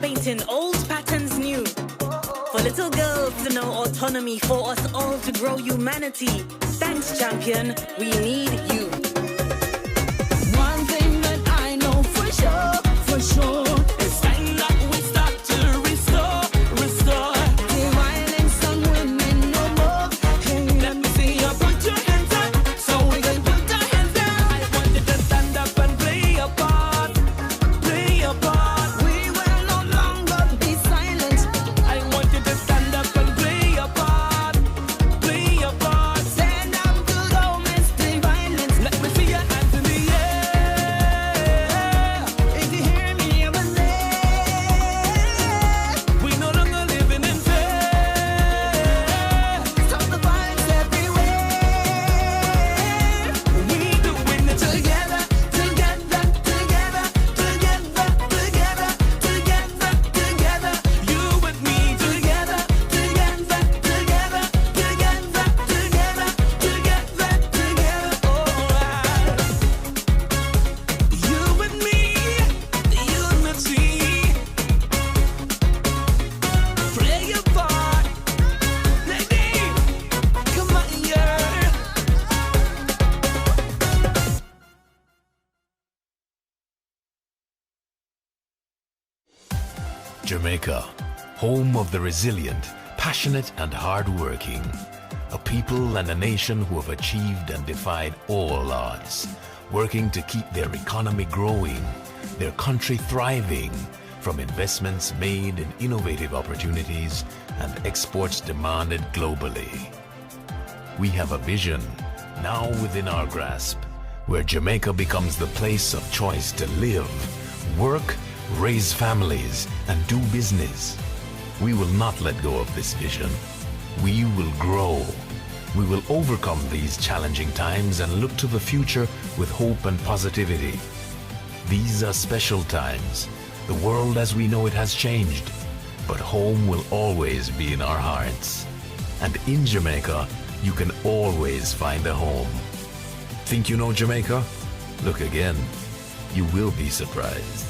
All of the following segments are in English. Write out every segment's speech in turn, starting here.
Painting old patterns new. For little girls to know autonomy, for us all to grow humanity. Thanks, champion, we need you. One thing that I know for sure, it's time that we start to restore the violence on women no more. Hey, let me see you put your hands up, so we can put our hands down. I want you to stand up and play your part, play your part. We will no longer be silent. I want you to stand up and play your part, play your part. Stand up to domestic violence. Let me see your hands in the air. If you hear me over there, we no longer living in fear. Stop the violence everywhere. We doing it together, together, together, together, together, together, together. You and me together, together, together, together, together, together, together. Alright. You and me, unity. Play your part, lady. Come on, yeah. Jamaica, home of the resilient, passionate and hard-working. A people and a nation who have achieved and defied all odds, working to keep their economy growing, their country thriving, from investments made in innovative opportunities and exports demanded globally. We have a vision, now within our grasp, where Jamaica becomes the place of choice to live, work, raise families, and do business. We will not let go of this vision. We will grow. We will overcome these challenging times and look to the future with hope and positivity. These are special times. The world as we know it has changed, but home will always be in our hearts. And in Jamaica, you can always find a home. Think you know Jamaica? Look again. You will be surprised.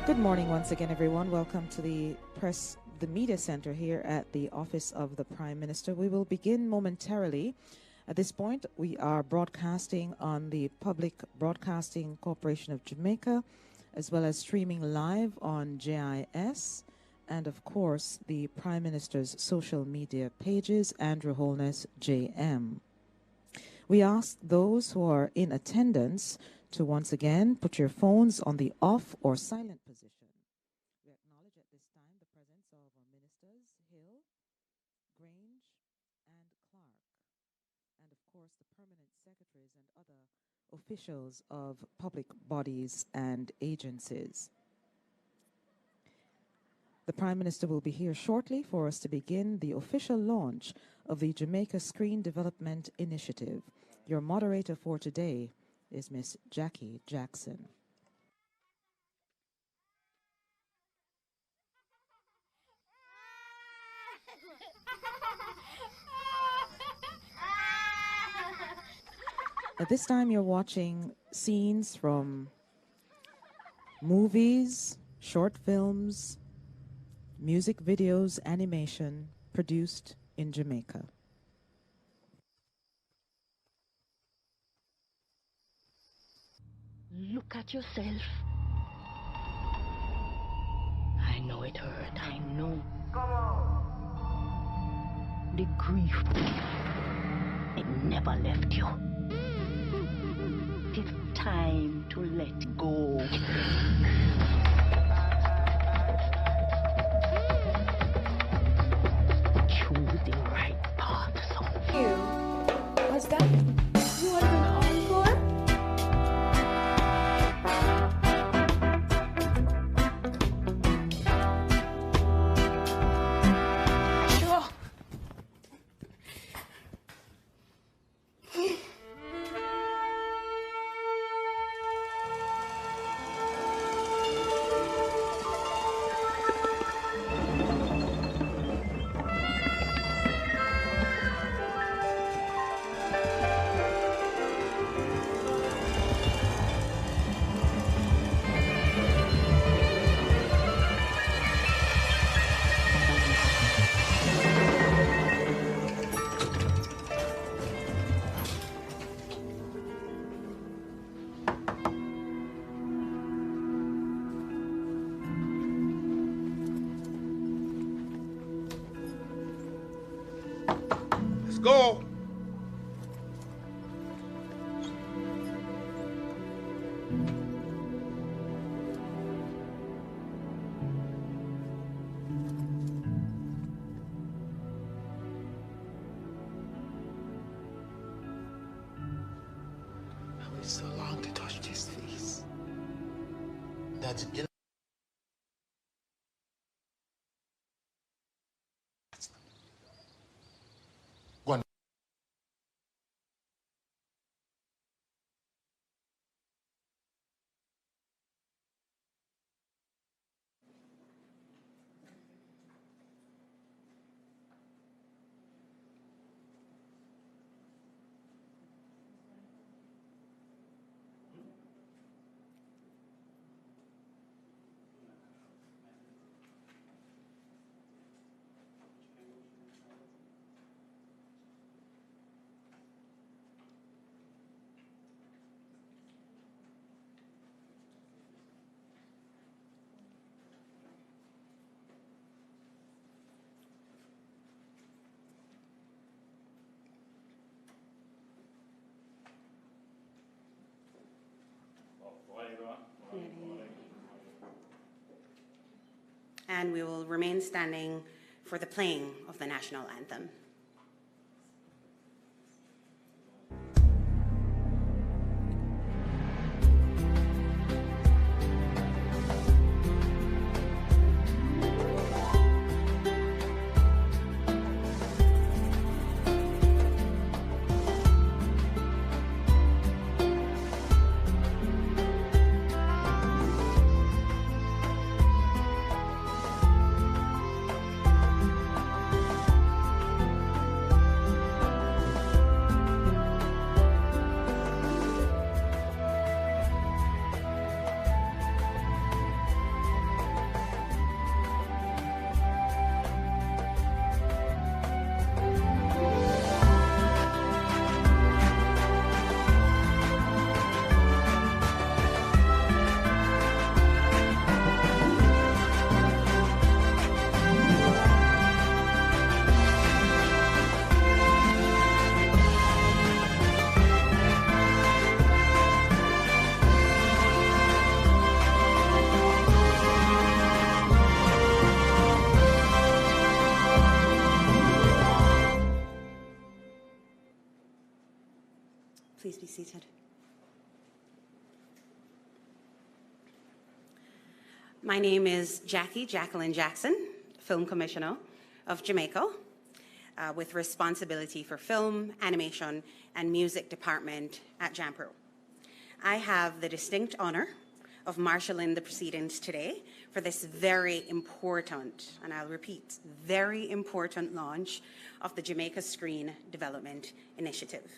Good morning once again, everyone. Welcome to the media center here at the office of the Prime Minister. We will begin momentarily. At this point, we are broadcasting on the Public Broadcasting Corporation of Jamaica, as well as streaming live on JIS, and of course, the Prime Minister's social media pages, Andrew Holness, JM. We ask those who are in attendance to once again put your phones on the off or silent position. We acknowledge at this time the presence of our ministers, Hill, Grange, and Clark, and of course the permanent secretaries and other officials of public bodies and agencies. The Prime Minister will be here shortly for us to begin the official launch of the Jamaica Screen Development Initiative. Your moderator for today is Miss Jackie Jackson. At this time, you're watching scenes from movies, short films, music videos, animation produced in Jamaica. Look at yourself. I know it hurt. I know. The grief, it never left you. It's time to let go. Choose the right path, son. What's that? You want an encore? Sure. Let's go. I waited so long to touch this face. That's it. Go on. And we will remain standing for the playing of the national anthem. Please be seated. My name is Jacqueline Jackson, Film Commissioner of Jamaica, with responsibility for film, animation, and music department at JAMPRO. I have the distinct honor of marshalling the proceedings today for this very important, and I'll repeat, very important launch of the Jamaica Screen Development Initiative.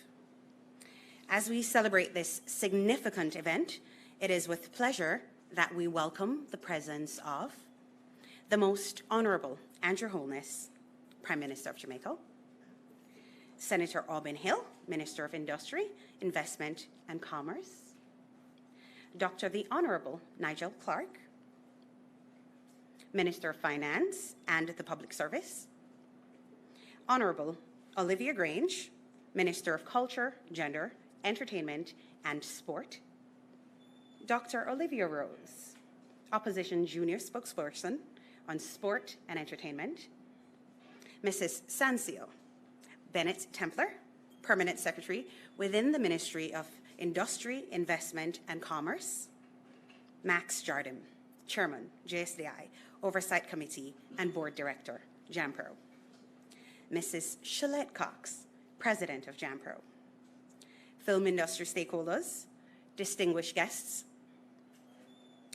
As we celebrate this significant event, it is with pleasure that we welcome the presence of the Most Honorable Andrew Holness, Prime Minister of Jamaica, Senator Aubin Hill, Minister of Industry, Investment and Commerce, Dr. the Honorable Nigel Clark, Minister of Finance and the Public Service, Honorable Olivia Grange, Minister of Culture, Gender, Entertainment and Sport, Dr. Olivia Rose, Opposition Junior Spokesperson on Sport and Entertainment, Mrs. Sancio Bennett Templer, Permanent Secretary within the Ministry of Industry, Investment and Commerce, Max Jardim, Chairman, JSDI, Oversight Committee and Board Director, JAMPRO, Mrs. Shalette Cox, President of JAMPRO, film industry stakeholders, distinguished guests,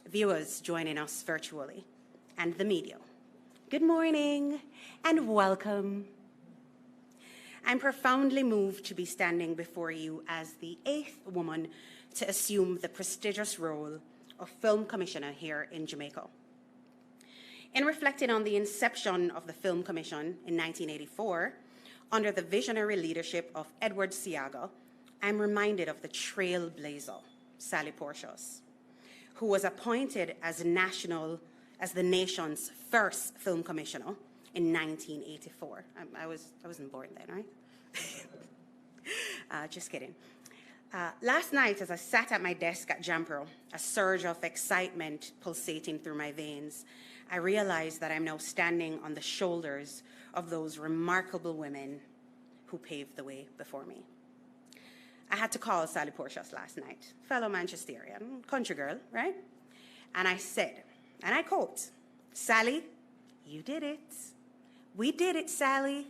viewers joining us virtually, and the media. Good morning and welcome. I'm profoundly moved to be standing before you as the 8th woman to assume the prestigious role of Film Commissioner here in Jamaica. In reflecting on the inception of the Film Commission in 1984, under the visionary leadership of Edward Siaga, I'm reminded of the trailblazer, Sally Porteous, who was appointed as the nation's first film commissioner in 1984. I wasn't born then, right? Just kidding. Last night, as I sat at my desk at JAMPRO, a surge of excitement pulsating through my veins, I realized that I'm now standing on the shoulders of those remarkable women who paved the way before me. I had to call Sally Porteous last night, fellow Manchesterian, country girl, right? And I said, and I quote, "Sally, you did it. We did it, Sally."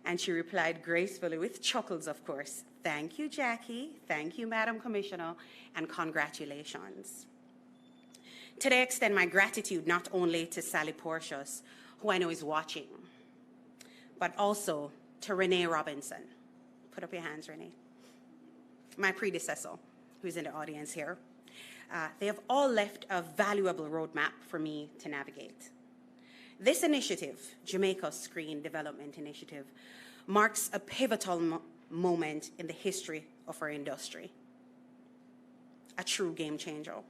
And she replied gracefully with chuckles, of course, "Thank you, Jackie. Thank you, Madam Commissioner, and congratulations." Today, I extend my gratitude not only to Sally Porteous, who I know is watching, but also to Renee Robinson. Put up your hands, Renee. My predecessor, who's in the audience here. They have all left a valuable roadmap for me to navigate. This initiative, Jamaica Screen Development Initiative, marks a pivotal moment in the history of our industry. A true game changer.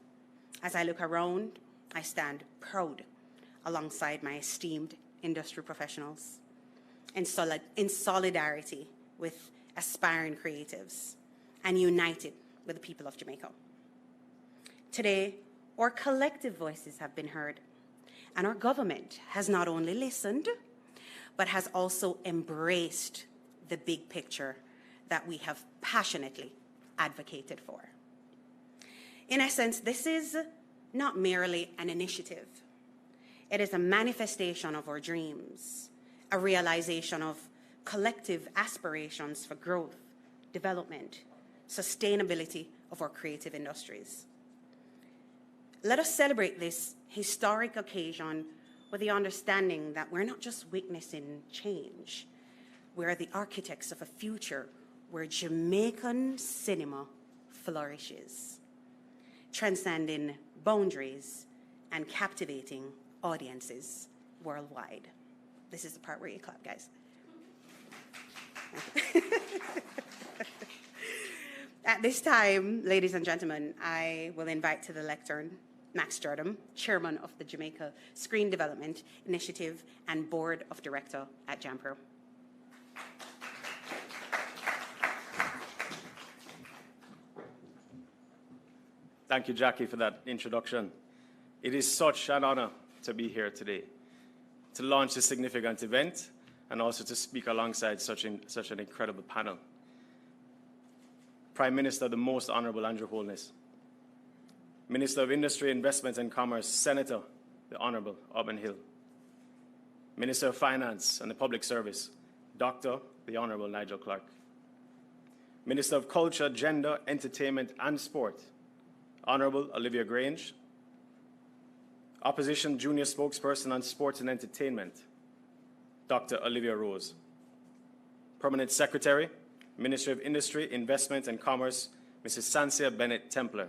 As I look around, I stand proud alongside my esteemed industry professionals in solidarity with aspiring creatives and united with the people of Jamaica. Today, our collective voices have been heard, and our government has not only listened, but has also embraced the big picture that we have passionately advocated for. In essence, this is not merely an initiative. It is a manifestation of our dreams, a realization of collective aspirations for growth, development, sustainability of our creative industries. Let us celebrate this historic occasion with the understanding that we're not just witnessing change, we're the architects of a future where Jamaican cinema flourishes, transcending boundaries and captivating audiences worldwide. This is the part where you clap, guys. At this time, ladies and gentlemen, I will invite to the lectern Max Jardim, Chairman of the Jamaica Screen Development Initiative and Board of Director at JAMPRO. Thank you, Jackie, for that introduction. It is such an honor to be here today, to launch this significant event, and also to speak alongside such an incredible panel. Prime Minister, the Most Honorable Andrew Holness, Minister of Industry, Investment and Commerce, Senator, the Honorable Aubin Hill, Minister of Finance and the Public Service, Dr. the Honorable Nigel Clark, Minister of Culture, Gender, Entertainment and Sport, Honorable Olivia Grange, Opposition Junior Spokesperson on Sports and Entertainment, Dr. Olivia Rose, Permanent Secretary, Ministry of Industry, Investment and Commerce, Mrs. Sancio Bennett Templer,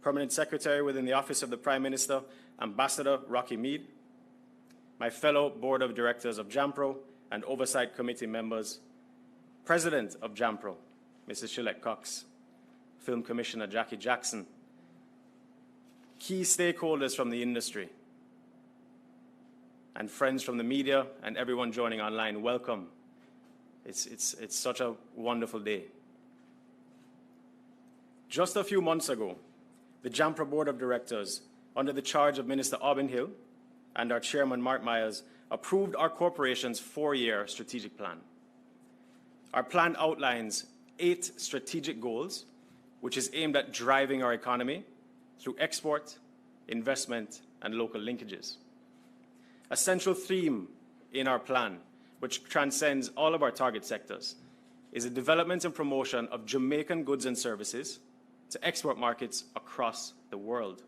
Permanent Secretary within the Office of the Prime Minister, Ambassador Rocky Mead, my fellow Board of Directors of JAMPRO and Oversight Committee members, President of JAMPRO, Mrs. Shillette Cox, Film Commissioner Jackie Jackson, key stakeholders from the industry, and friends from the media and everyone joining online, welcome. It's such a wonderful day. Just a few months ago, the JAMPRO Board of Directors, under the charge of Minister Aubin Hill and our Chairman Mark Myers, approved our corporation's 4-year strategic plan. Our plan outlines 8 strategic goals, which is aimed at driving our economy through export, investment, and local linkages. A central theme in our plan, which transcends all of our target sectors, is the development and promotion of Jamaican goods and services to export markets across the world.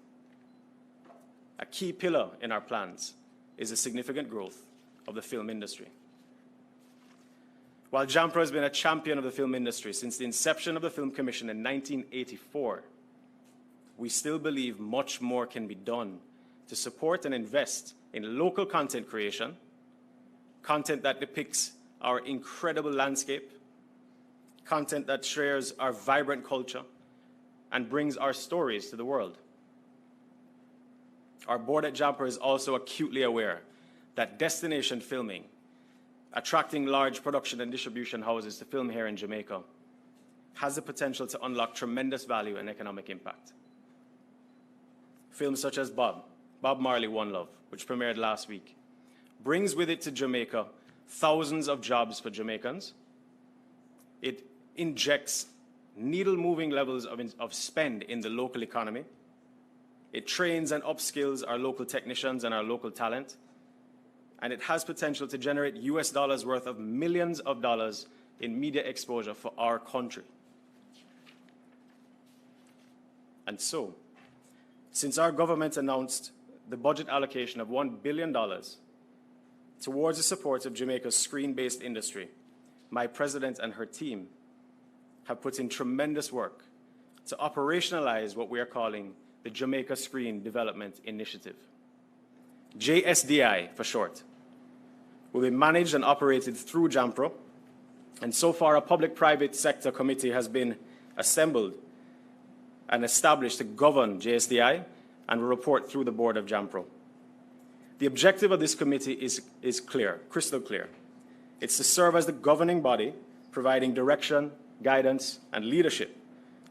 A key pillar in our plans is the significant growth of the film industry. While JAMPRO has been a champion of the film industry since the inception of the Film Commission in 1984, we still believe much more can be done to support and invest in local content creation, content that depicts our incredible landscape, content that shares our vibrant culture, and brings our stories to the world. Our board at JAMPRO is also acutely aware that destination filming, attracting large production and distribution houses to film here in Jamaica, has the potential to unlock tremendous value and economic impact. Films such as Bob Marley, One Love, which premiered last week, brings with it to Jamaica thousands of jobs for Jamaicans. It injects needle-moving levels of spend in the local economy. It trains and upskills our local technicians and our local talent. And it has potential to generate US dollars worth of millions of dollars in media exposure for our country. And so, since our government announced the budget allocation of $1 billion towards the support of Jamaica's screen-based industry, my president and her team have put in tremendous work to operationalize what we are calling the Jamaica Screen Development Initiative. JSDI for short, will be managed and operated through JAMPRO, and so far a public-private sector committee has been assembled and established to govern JSDI and will report through the board of JAMPRO. The objective of this committee is clear, crystal clear. It's to serve as the governing body, providing direction, guidance, and leadership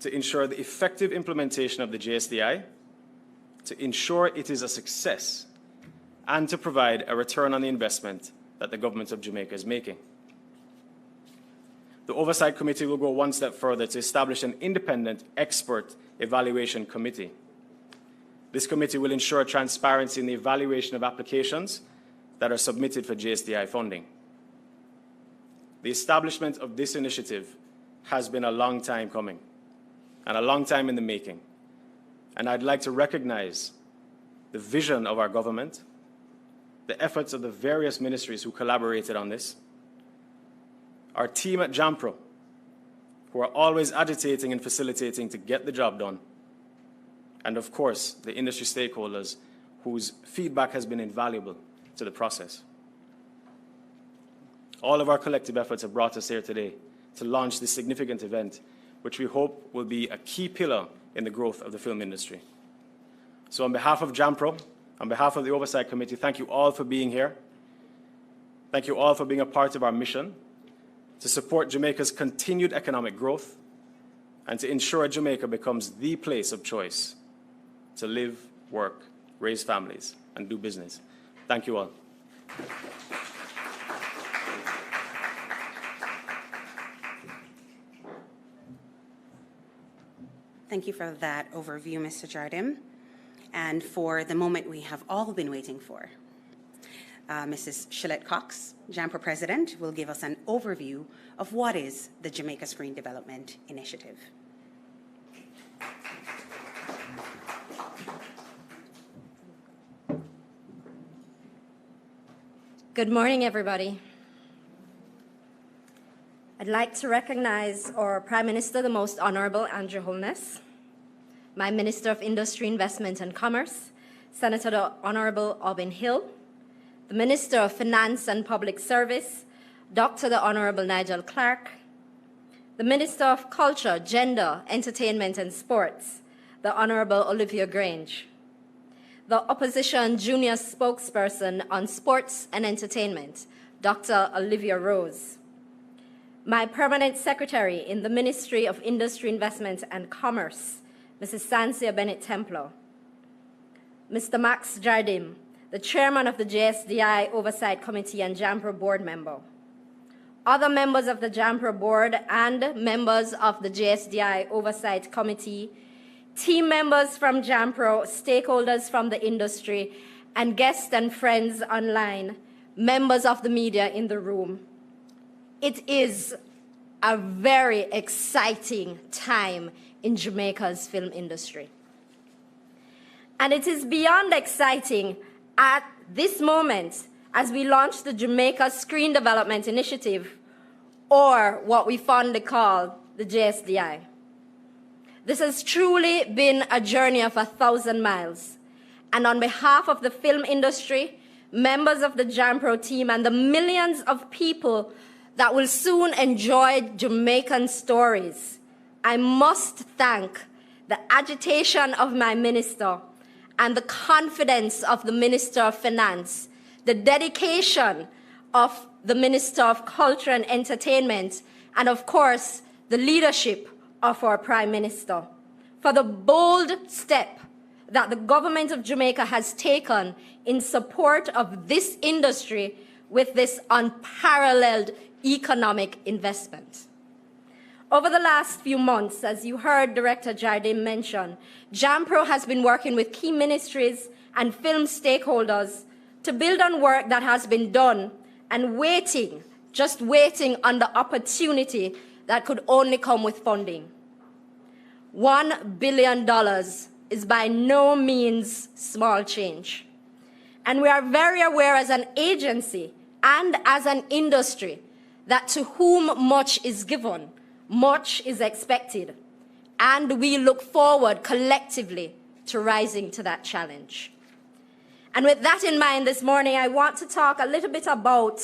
to ensure the effective implementation of the JSDI, to ensure it is a success, and to provide a return on the investment that the government of Jamaica is making. The Oversight Committee will go one step further to establish an independent expert evaluation committee. This committee will ensure transparency in the evaluation of applications that are submitted for JSDI funding. The establishment of this initiative has been a long time coming and a long time in the making. And I'd like to recognize the vision of our government, the efforts of the various ministries who collaborated on this, our team at JAMPRO, who are always agitating and facilitating to get the job done, and of course, the industry stakeholders whose feedback has been invaluable to the process. All of our collective efforts have brought us here today to launch this significant event, which we hope will be a key pillar in the growth of the film industry. So on behalf of JAMPRO, on behalf of the Oversight Committee, thank you all for being here. Thank you all for being a part of our mission to support Jamaica's continued economic growth and to ensure Jamaica becomes the place of choice to live, work, raise families, and do business. Thank you all. Thank you for that overview, Mr. Jardim, and for the moment we have all been waiting for. Mrs. Shillette Cox, JAMPRO President, will give us an overview of what is the Jamaica Screen Development Initiative. Good morning, everybody. I'd like to recognize our Prime Minister, the Most Honorable Andrew Holness, my Minister of Industry, Investment and Commerce, Senator the Honorable Aubin Hill, the Minister of Finance and Public Service, Dr. the Honorable Nigel Clark, the Minister of Culture, Gender, Entertainment and Sports, the Honorable Olivia Grange, the Opposition Junior Spokesperson on Sports and Entertainment, Dr. Olivia Rose, my Permanent Secretary in the Ministry of Industry, Investment and Commerce, Mrs. Sansia Bennett-Templar, Mr. Max Jardim, the Chairman of the JSDI Oversight Committee and JAMPRO Board member, other members of the JAMPRO Board and members of the JSDI Oversight Committee, team members from JAMPRO, stakeholders from the industry, and guests and friends online, members of the media in the room. It is a very exciting time in Jamaica's film industry. And it is beyond exciting at this moment as we launch the Jamaica Screen Development Initiative, or what we fondly call the JSDI. This has truly been a journey of 1,000 miles. And on behalf of the film industry, members of the JAMPRO team, and the millions of people that will soon enjoy Jamaican stories, I must thank the agitation of my minister and the confidence of the Minister of Finance, the dedication of the Minister of Culture and Entertainment, and of course, the leadership of our Prime Minister for the bold step that the government of Jamaica has taken in support of this industry with this unparalleled economic investment. Over the last few months, as you heard Director Jardim mention, JAMPRO has been working with key ministries and film stakeholders to build on work that has been done and waiting, just waiting on the opportunity that could only come with funding. $1 billion is by no means small change. And we are very aware as an agency and as an industry that to whom much is given, much is expected. And we look forward collectively to rising to that challenge. And with that in mind this morning, I want to talk a little bit about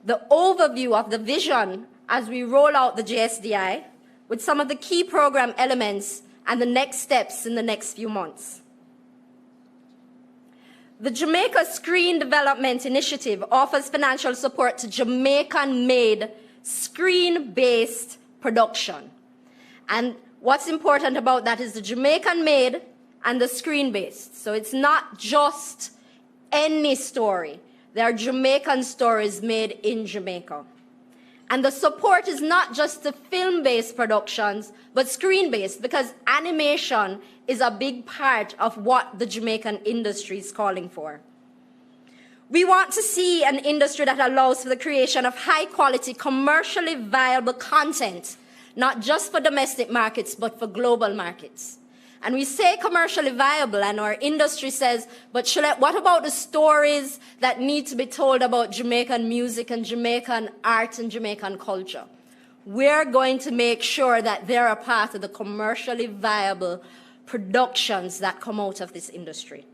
the overview of the vision as we roll out the JSDI with some of the key program elements and the next steps in the next few months. The Jamaica Screen Development Initiative offers financial support to Jamaican-made screen-based production. And what's important about that is the Jamaican-made and the screen-based. So it's not just any story. There are Jamaican stories made in Jamaica. And the support is not just to film-based productions, but screen-based, because animation is a big part of what the Jamaican industry is calling for. We want to see an industry that allows for the creation of high-quality, commercially viable content, not just for domestic markets, but for global markets. And we say commercially viable, and our industry says, but Shalette, what about the stories that need to be told about Jamaican music and Jamaican art and Jamaican culture? We're going to make sure that they're a part of the commercially viable productions that come out of this industry.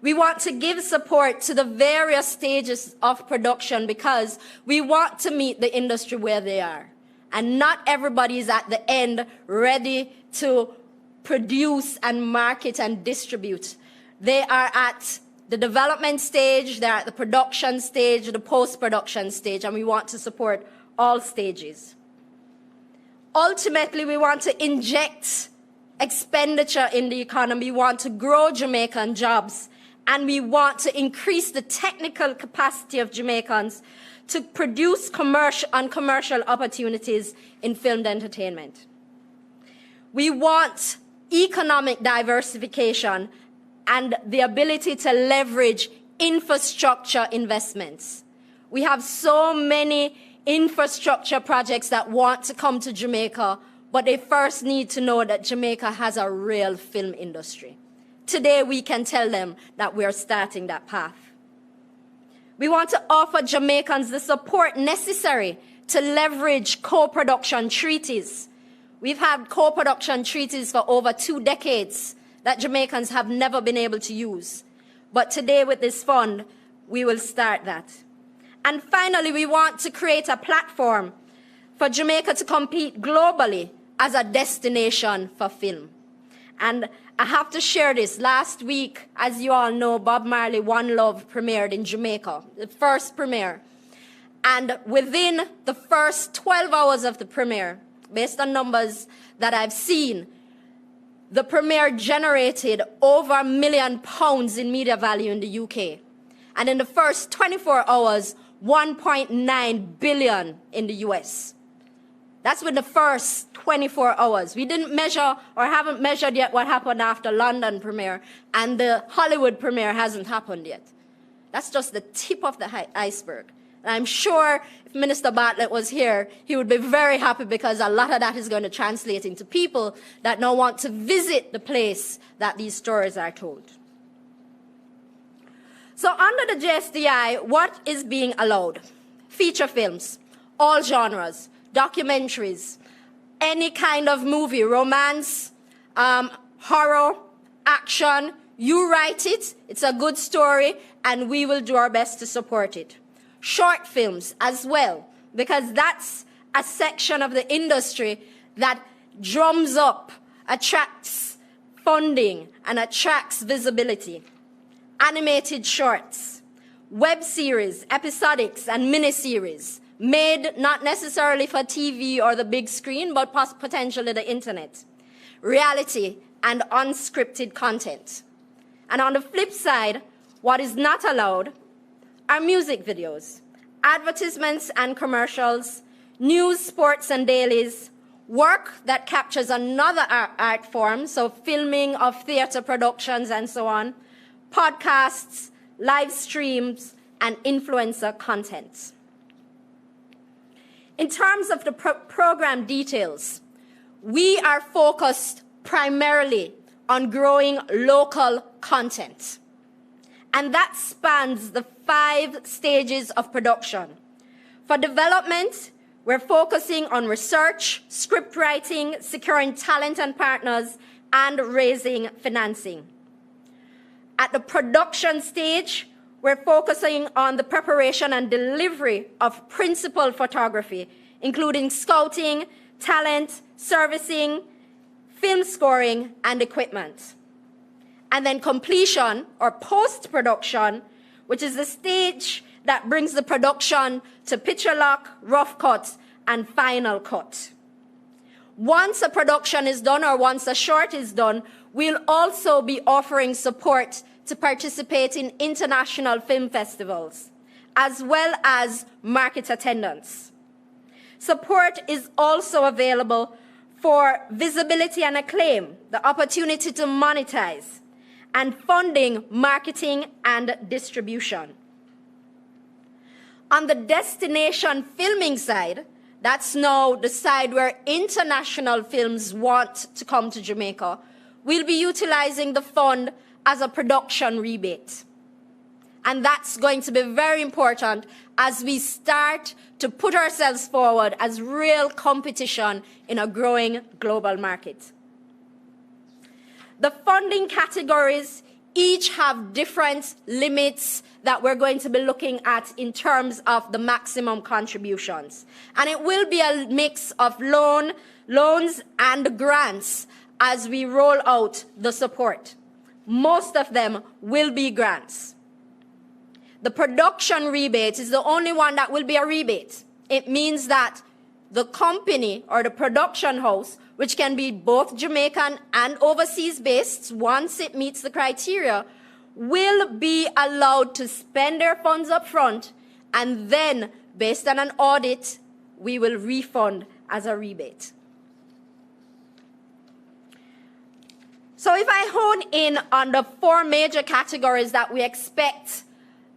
We want to give support to the various stages of production because we want to meet the industry where they are. And not everybody is at the end ready to produce and market and distribute. They are at the development stage, they're at the production stage, the post-production stage, and we want to support all stages. Ultimately, we want to inject expenditure in the economy, we want to grow Jamaican jobs, and we want to increase the technical capacity of Jamaicans to produce commercial opportunities in filmed entertainment. We want economic diversification and the ability to leverage infrastructure investments. We have so many infrastructure projects that want to come to Jamaica, but they first need to know that Jamaica has a real film industry. Today, we can tell them that we are starting that path. We want to offer Jamaicans the support necessary to leverage co-production treaties. We've had co-production treaties for over 2 decades that Jamaicans have never been able to use. But today with this fund, we will start that. And finally, we want to create a platform for Jamaica to compete globally as a destination for film. And I have to share this. Last week, as you all know, Bob Marley One Love premiered in Jamaica, the first premiere. And within the first 12 hours of the premiere, based on numbers that I've seen, the premiere generated over £1 million in media value in the UK. And in the first 24 hours, 1.9 billion in the US. That's with the first 24 hours. We didn't measure or haven't measured yet what happened after London premiere, and the Hollywood premiere hasn't happened yet. That's just the tip of the iceberg. And I'm sure if Minister Bartlett was here, he would be very happy because a lot of that is going to translate into people that now want to visit the place that these stories are told. So under the JSDI, what is being allowed? Feature films, all genres, documentaries, any kind of movie, romance, horror, action. You write it, it's a good story, and we will do our best to support it. Short films as well, because that's a section of the industry that drums up, attracts funding, and attracts visibility. Animated shorts, web series, episodics, and miniseries, made not necessarily for TV or the big screen, but potentially the internet. Reality and unscripted content. And on the flip side, what is not allowed are music videos, advertisements and commercials, news, sports, and dailies, work that captures another art form, so filming of theater productions and so on, podcasts, live streams, and influencer content. In terms of the program details, we are focused primarily on growing local content. And that spans the 5 stages of production. For development, we're focusing on research, script writing, securing talent and partners, and raising financing. At the production stage, we're focusing on the preparation and delivery of principal photography, including scouting, talent, servicing, film scoring, and equipment. And then completion, or post-production, which is the stage that brings the production to picture lock, rough cut, and final cut. Once a production is done, or once a short is done, we'll also be offering support to participate in international film festivals, as well as market attendance. Support is also available for visibility and acclaim, the opportunity to monetize, and funding, marketing, and distribution. On the destination filming side, that's now the side where international films want to come to Jamaica, we'll be utilizing the fund as a production rebate. And that's going to be very important as we start to put ourselves forward as real competition in a growing global market. The funding categories each have different limits that we're going to be looking at in terms of the maximum contributions. And it will be a mix of loans and grants as we roll out the support. Most of them will be grants. The production rebate is the only one that will be a rebate. It means that the company or the production house, which can be both Jamaican and overseas based, once it meets the criteria, will be allowed to spend their funds up front, and then, based on an audit, we will refund as a rebate. So if I hone in on the 4 major categories that we expect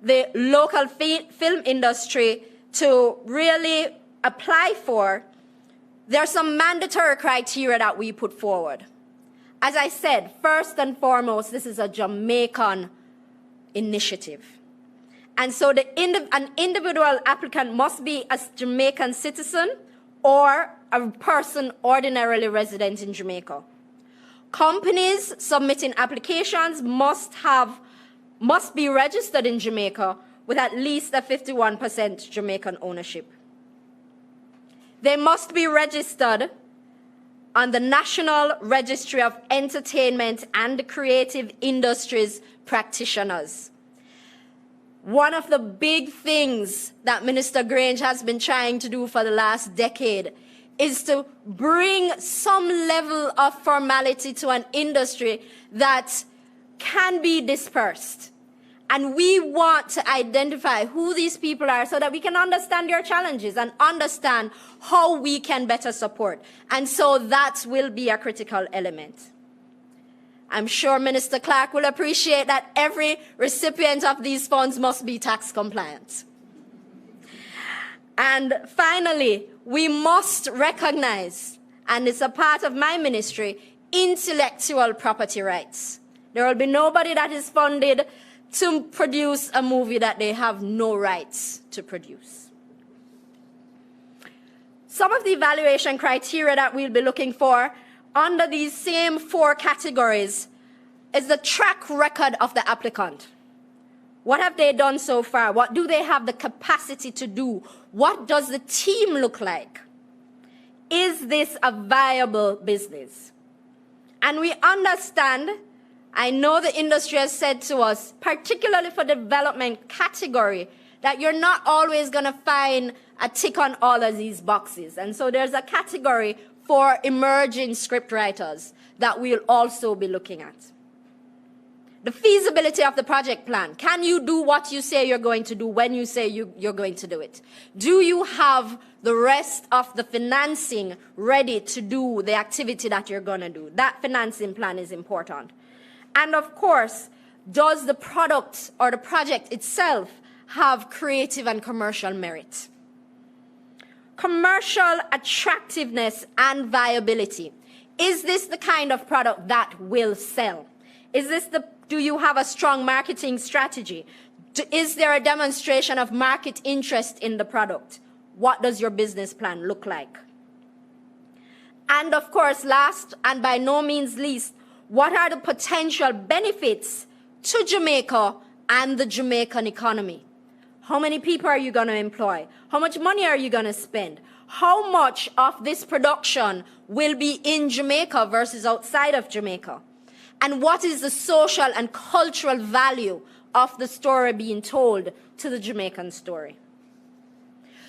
the local film industry to really apply for, there are some mandatory criteria that we put forward. As I said, first and foremost, this is a Jamaican initiative. And so an individual applicant must be a Jamaican citizen or a person ordinarily resident in Jamaica. Companies submitting applications must be registered in Jamaica with at least a 51% Jamaican ownership. They must be registered on the National Registry of Entertainment and Creative Industries Practitioners. One of the big things that Minister Grange has been trying to do for the last decade is to bring some level of formality to an industry that can be dispersed. And we want to identify who these people are so that we can understand their challenges and understand how we can better support. And so that will be a critical element. I'm sure Minister Clark will appreciate that every recipient of these funds must be tax compliant. And finally, we must recognize, and it's a part of my ministry, intellectual property rights. There will be nobody that is funded to produce a movie that they have no rights to produce. Some of the evaluation criteria that we'll be looking for under these same 4 categories is the track record of the applicant. What have they done so far? What do they have the capacity to do? What does the team look like? Is this a viable business? And we understand, I know the industry has said to us, particularly for the development category, that you're not always going to find a tick on all of these boxes. And so there's a category for emerging scriptwriters that we'll also be looking at. The feasibility of the project plan. Can you do what you say you're going to do when you say you're going to do it? Do you have the rest of the financing ready to do the activity that you're going to do? That financing plan is important. And of course, does the product or the project itself have creative and commercial merit? Commercial attractiveness and viability. Is this the kind of product that will sell? Do you have a strong marketing strategy? Is there a demonstration of market interest in the product? What does your business plan look like? And of course, last and by no means least, what are the potential benefits to Jamaica and the Jamaican economy? How many people are you going to employ? How much money are you going to spend? How much of this production will be in Jamaica versus outside of Jamaica? And what is the social and cultural value of the story being told to the Jamaican story?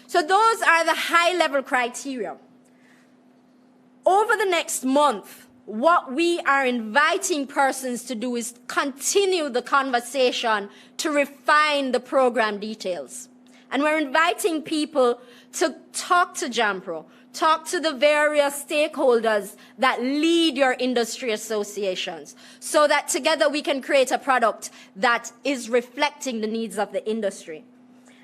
So those are the high-level criteria. Over the next month, what we are inviting persons to do is continue the conversation to refine the program details. And we're inviting people to talk to JAMPRO, talk to the various stakeholders that lead your industry associations, so that together we can create a product that is reflecting the needs of the industry.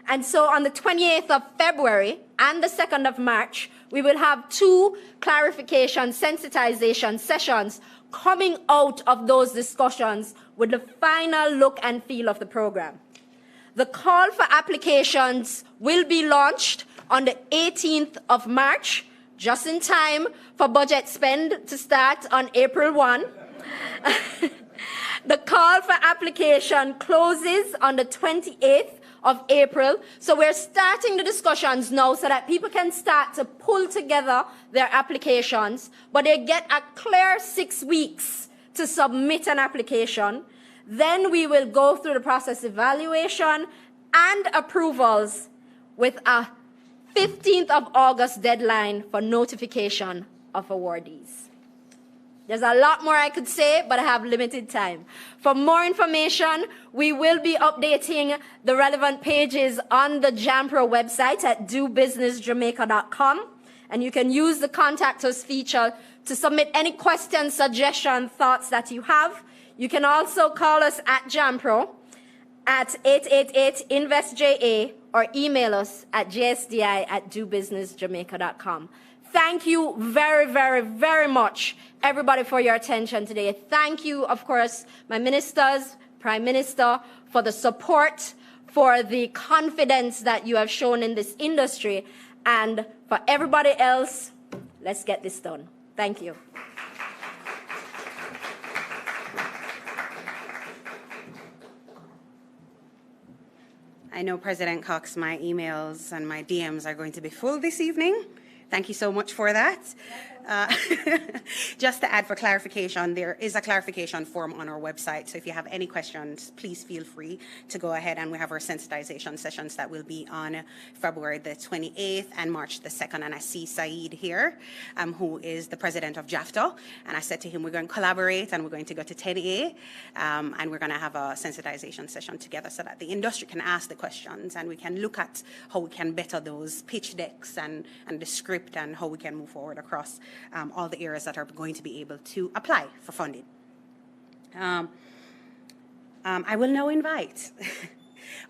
And so on the 28th of February and the 2nd of March, we will have 2 clarification, sensitization sessions coming out of those discussions with the final look and feel of the program. The call for applications will be launched on the 18th of March, just in time for budget spend to start on April 1. The call for application closes on the 28th of April. So we're starting the discussions now so that people can start to pull together their applications, but they get a clear 6 weeks to submit an application. Then we will go through the process evaluation and approvals with a 15th of August deadline for notification of awardees. There's a lot more I could say, but I have limited time. For more information, we will be updating the relevant pages on the JAMPRO website at dobusinessjamaica.com. And you can use the Contact Us feature to submit any questions, suggestions, thoughts that you have. You can also call us at JAMPRO at 888-INVEST-JA or email us at jsdi@dobusinessjamaica.com. Thank you very, very, very much, everybody, for your attention today. Thank you, of course, my ministers, Prime Minister, for the support, for the confidence that you have shown in this industry, and for everybody else, Let's get this done. Thank you. I know, President Cox, my emails and my DMs are going to be full this evening. Thank you so much for that. Just to add for clarification, there is a clarification form on our website. So if you have any questions, please feel free to go ahead, and we have our sensitization sessions that will be on February the 28th and March the 2nd. And I see Saeed here, who is the president of JAFTA. And I said to him, we're going to collaborate and we're going to go to 10A, and we're going to have a sensitization session together so that the industry can ask the questions and we can look at how we can better those pitch decks and the script and how we can move forward across all the areas that are going to be able to apply for funding. I will now invite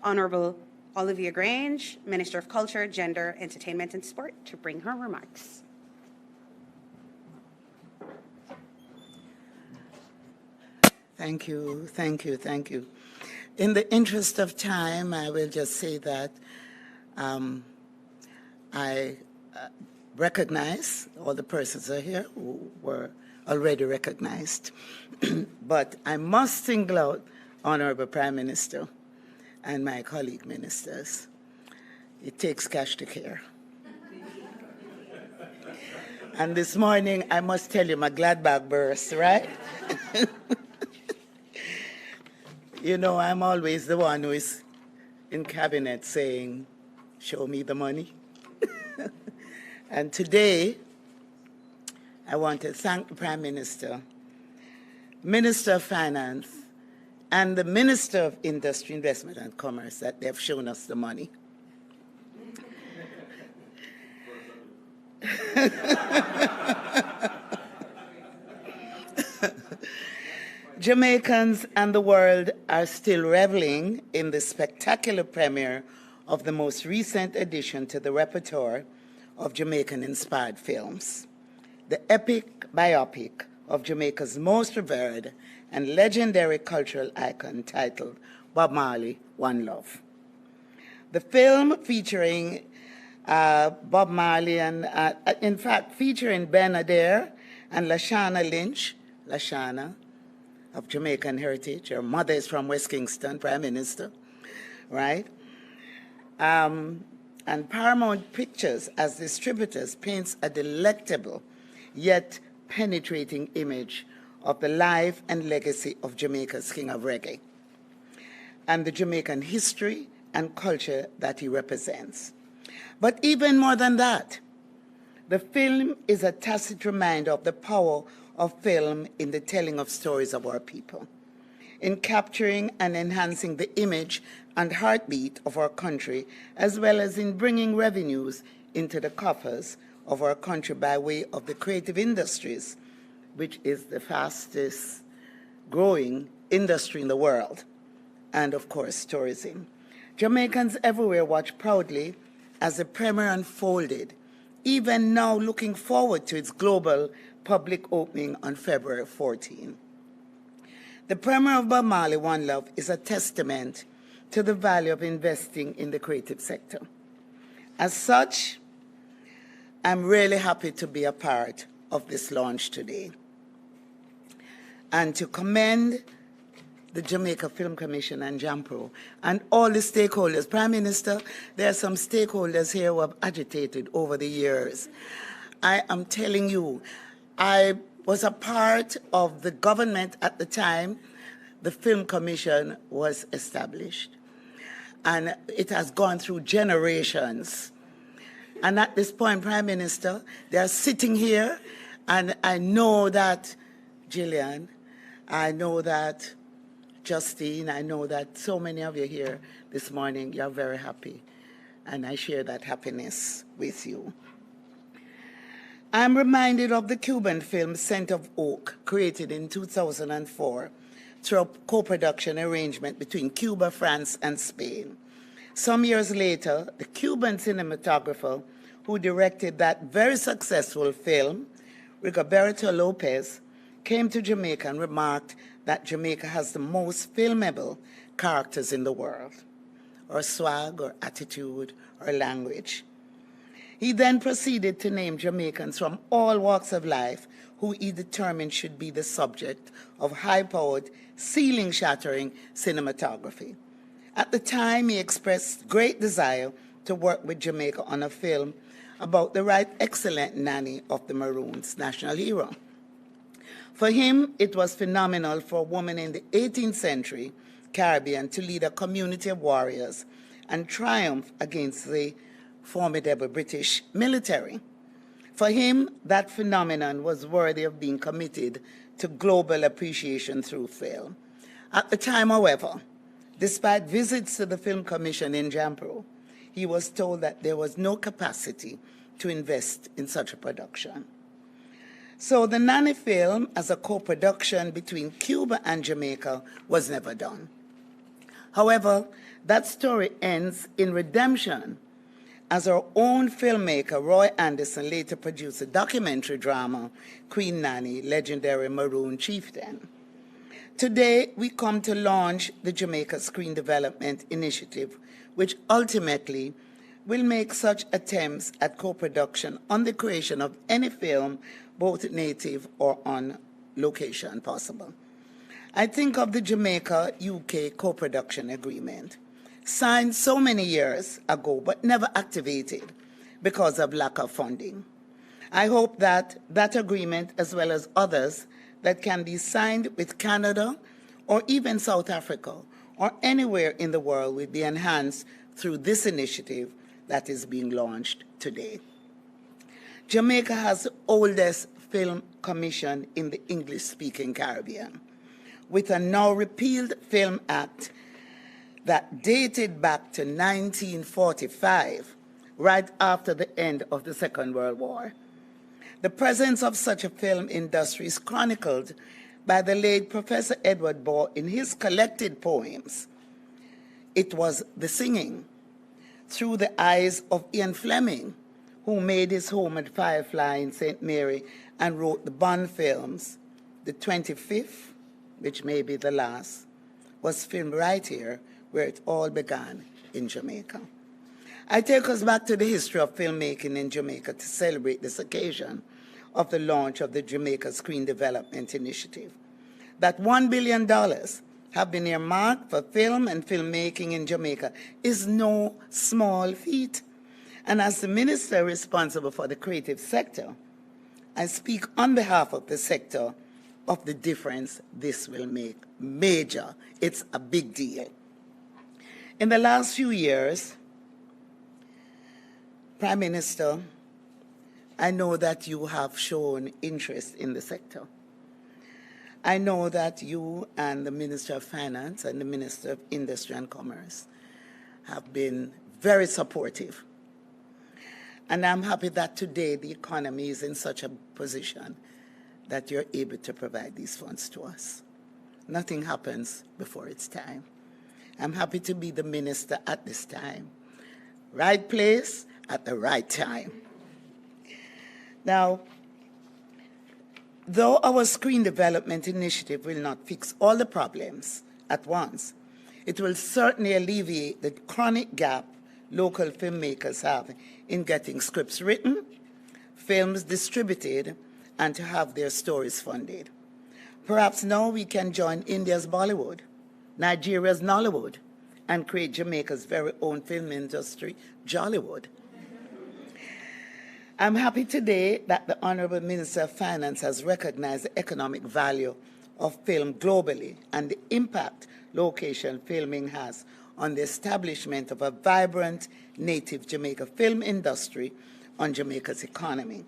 Honorable Olivia Grange, Minister of Culture, Gender, Entertainment and Sport, to bring her remarks. Thank you, thank you, thank you. In the interest of time, I will just say that I recognize all the persons are here who were already recognized, but I must single out Honorable Prime Minister and my colleague ministers. It takes cash to care. And this morning, I must tell you, my glad bag burst, right? You know, I'm always the one who is in cabinet saying, show me the money. And today, I want to thank the Prime Minister, Minister of Finance, and the Minister of Industry, Investment and Commerce that they have shown us the money. Jamaicans and the world are still reveling in the spectacular premiere of the most recent addition to the repertoire of Jamaican-inspired films, the epic biopic of Jamaica's most revered and legendary cultural icon titled Bob Marley, One Love. The film featuring Bob Marley and, in fact, featuring Ben Adair and Lashana Lynch, Lashana, of Jamaican heritage. Her mother is from West Kingston, Prime Minister, right? And Paramount Pictures, as distributors, paints a delectable yet penetrating image of the life and legacy of Jamaica's King of Reggae and the Jamaican history and culture that he represents. But even more than that, the film is a tacit reminder of the power of film in the telling of stories of our people, in capturing and enhancing the image and heartbeat of our country, as well as in bringing revenues into the coffers of our country by way of the creative industries, which is the fastest growing industry in the world, and of course, tourism. Jamaicans everywhere watch proudly as the premiere unfolded, even now looking forward to its global public opening on February 14. The premiere of Bob Marley, One Love is a testament to the value of investing in the creative sector. As such, I'm really happy to be a part of this launch today and to commend the Jamaica Film Commission and JAMPRO and all the stakeholders. Prime Minister, there are some stakeholders here who have agitated over the years. I am telling you, I was a part of the government at the time the Film Commission was established. And it has gone through generations. And at this point, Prime Minister, they are sitting here, and I know that Gillian, I know that Justine, I know that so many of you here this morning, you're very happy. And I share that happiness with you. I'm reminded of the Cuban film Scent of Oak, created in 2004 through a co-production arrangement between Cuba, France, and Spain. Some years later, the Cuban cinematographer who directed that very successful film, Rigoberto Lopez, came to Jamaica and remarked that Jamaica has the most filmable characters in the world, or swag, or attitude, or language. He then proceeded to name Jamaicans from all walks of life who he determined should be the subject of high-powered, ceiling-shattering cinematography. At the time, he expressed great desire to work with Jamaica on a film about the right excellent nanny of the Maroons, national hero. For him, it was phenomenal for a woman in the 18th century Caribbean to lead a community of warriors and triumph against the formidable British military. For him, that phenomenon was worthy of being committed to global appreciation through film. At the time, however, despite visits to the Film Commission in Jampro, he was told that there was no capacity to invest in such a production. So the Nanny film, as a co-production between Cuba and Jamaica, was never done. However, that story ends in redemption, as our own filmmaker, Roy Anderson, later produced a documentary drama, Queen Nanny, Legendary Maroon Chieftain. Today, we come to launch the Jamaica Screen Development Initiative, which ultimately will make such attempts at co-production on the creation of any film, both native or on location, possible. I think of the Jamaica-UK co-production agreement, signed so many years ago but never activated because of lack of funding. I hope that that agreement, as well as others that can be signed with Canada or even South Africa or anywhere in the world, will be enhanced through this initiative that is being launched today. Jamaica has the oldest film commission in the English-speaking Caribbean, with a now repealed Film Act that dated back to 1945, right after the end of the Second World War. The presence of such a film industry is chronicled by the late Professor Edward Baugh in his collected poems, It Was the Singing, through the eyes of Ian Fleming, who made his home at Firefly in St. Mary and wrote the Bond films. The 25th, which may be the last, was filmed right here where it all began, in Jamaica. I take us back to the history of filmmaking in Jamaica to celebrate this occasion of the launch of the Jamaica Screen Development Initiative. That $1 billion have been earmarked for film and filmmaking in Jamaica is no small feat. And as the minister responsible for the creative sector, I speak on behalf of the sector of the difference this will make. Major. It's a big deal. In the last few years, Prime Minister, I know that you have shown interest in the sector. I know that you and the Minister of Finance and the Minister of Industry and Commerce have been very supportive. And I'm happy that today the economy is in such a position that you're able to provide these funds to us. Nothing happens before its time. I'm happy to be the minister at this time. Right place at the right time. Now, though our screen development initiative will not fix all the problems at once, it will certainly alleviate the chronic gap local filmmakers have in getting scripts written, films distributed, and to have their stories funded. Perhaps now we can join India's Bollywood, Nigeria's Nollywood, and create Jamaica's very own film industry, Jollywood. I'm happy today that the Honorable Minister of Finance has recognized the economic value of film globally and the impact location filming has on the establishment of a vibrant native Jamaica film industry on Jamaica's economy.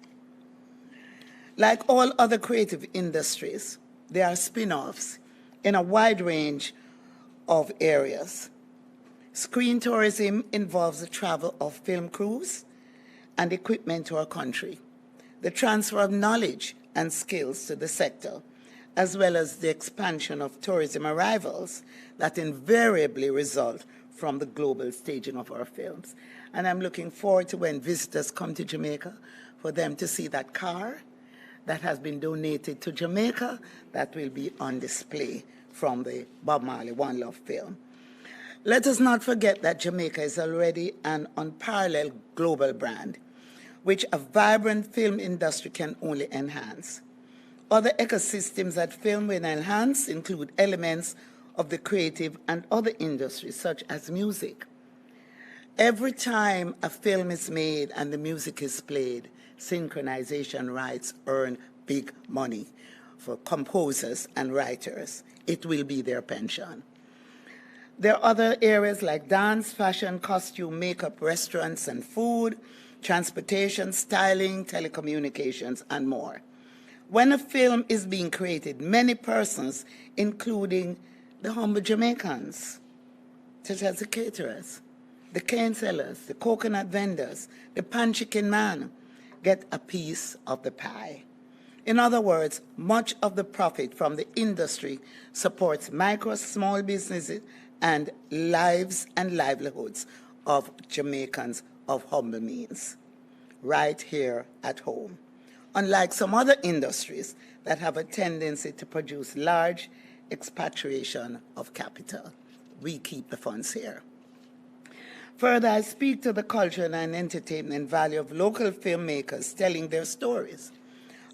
Like all other creative industries, there are spin-offs in a wide range of areas. Screen tourism involves the travel of film crews and equipment to our country, the transfer of knowledge and skills to the sector, as well as the expansion of tourism arrivals that invariably result from the global staging of our films. And I'm looking forward to when visitors come to Jamaica for them to see that car that has been donated to Jamaica that will be on display from the Bob Marley One Love film. Let us not forget that Jamaica is already an unparalleled global brand which a vibrant film industry can only enhance. Other ecosystems that film will enhance include elements of the creative and other industries, such as music. Every time a film is made and the music is played, synchronization rights earn big money for composers and writers. It will be their pension. There are other areas like dance, fashion, costume, makeup, restaurants and food, transportation, styling, telecommunications, and more. When a film is being created, many persons, including the humble Jamaicans, such as the caterers, the cane sellers, the coconut vendors, the pan chicken man, get a piece of the pie. In other words, much of the profit from the industry supports micro, small businesses and lives and livelihoods of Jamaicans of humble means, right here at home. Unlike some other industries that have a tendency to produce large expatriation of capital, we keep the funds here. Further, I speak to the cultural and entertainment value of local filmmakers telling their stories,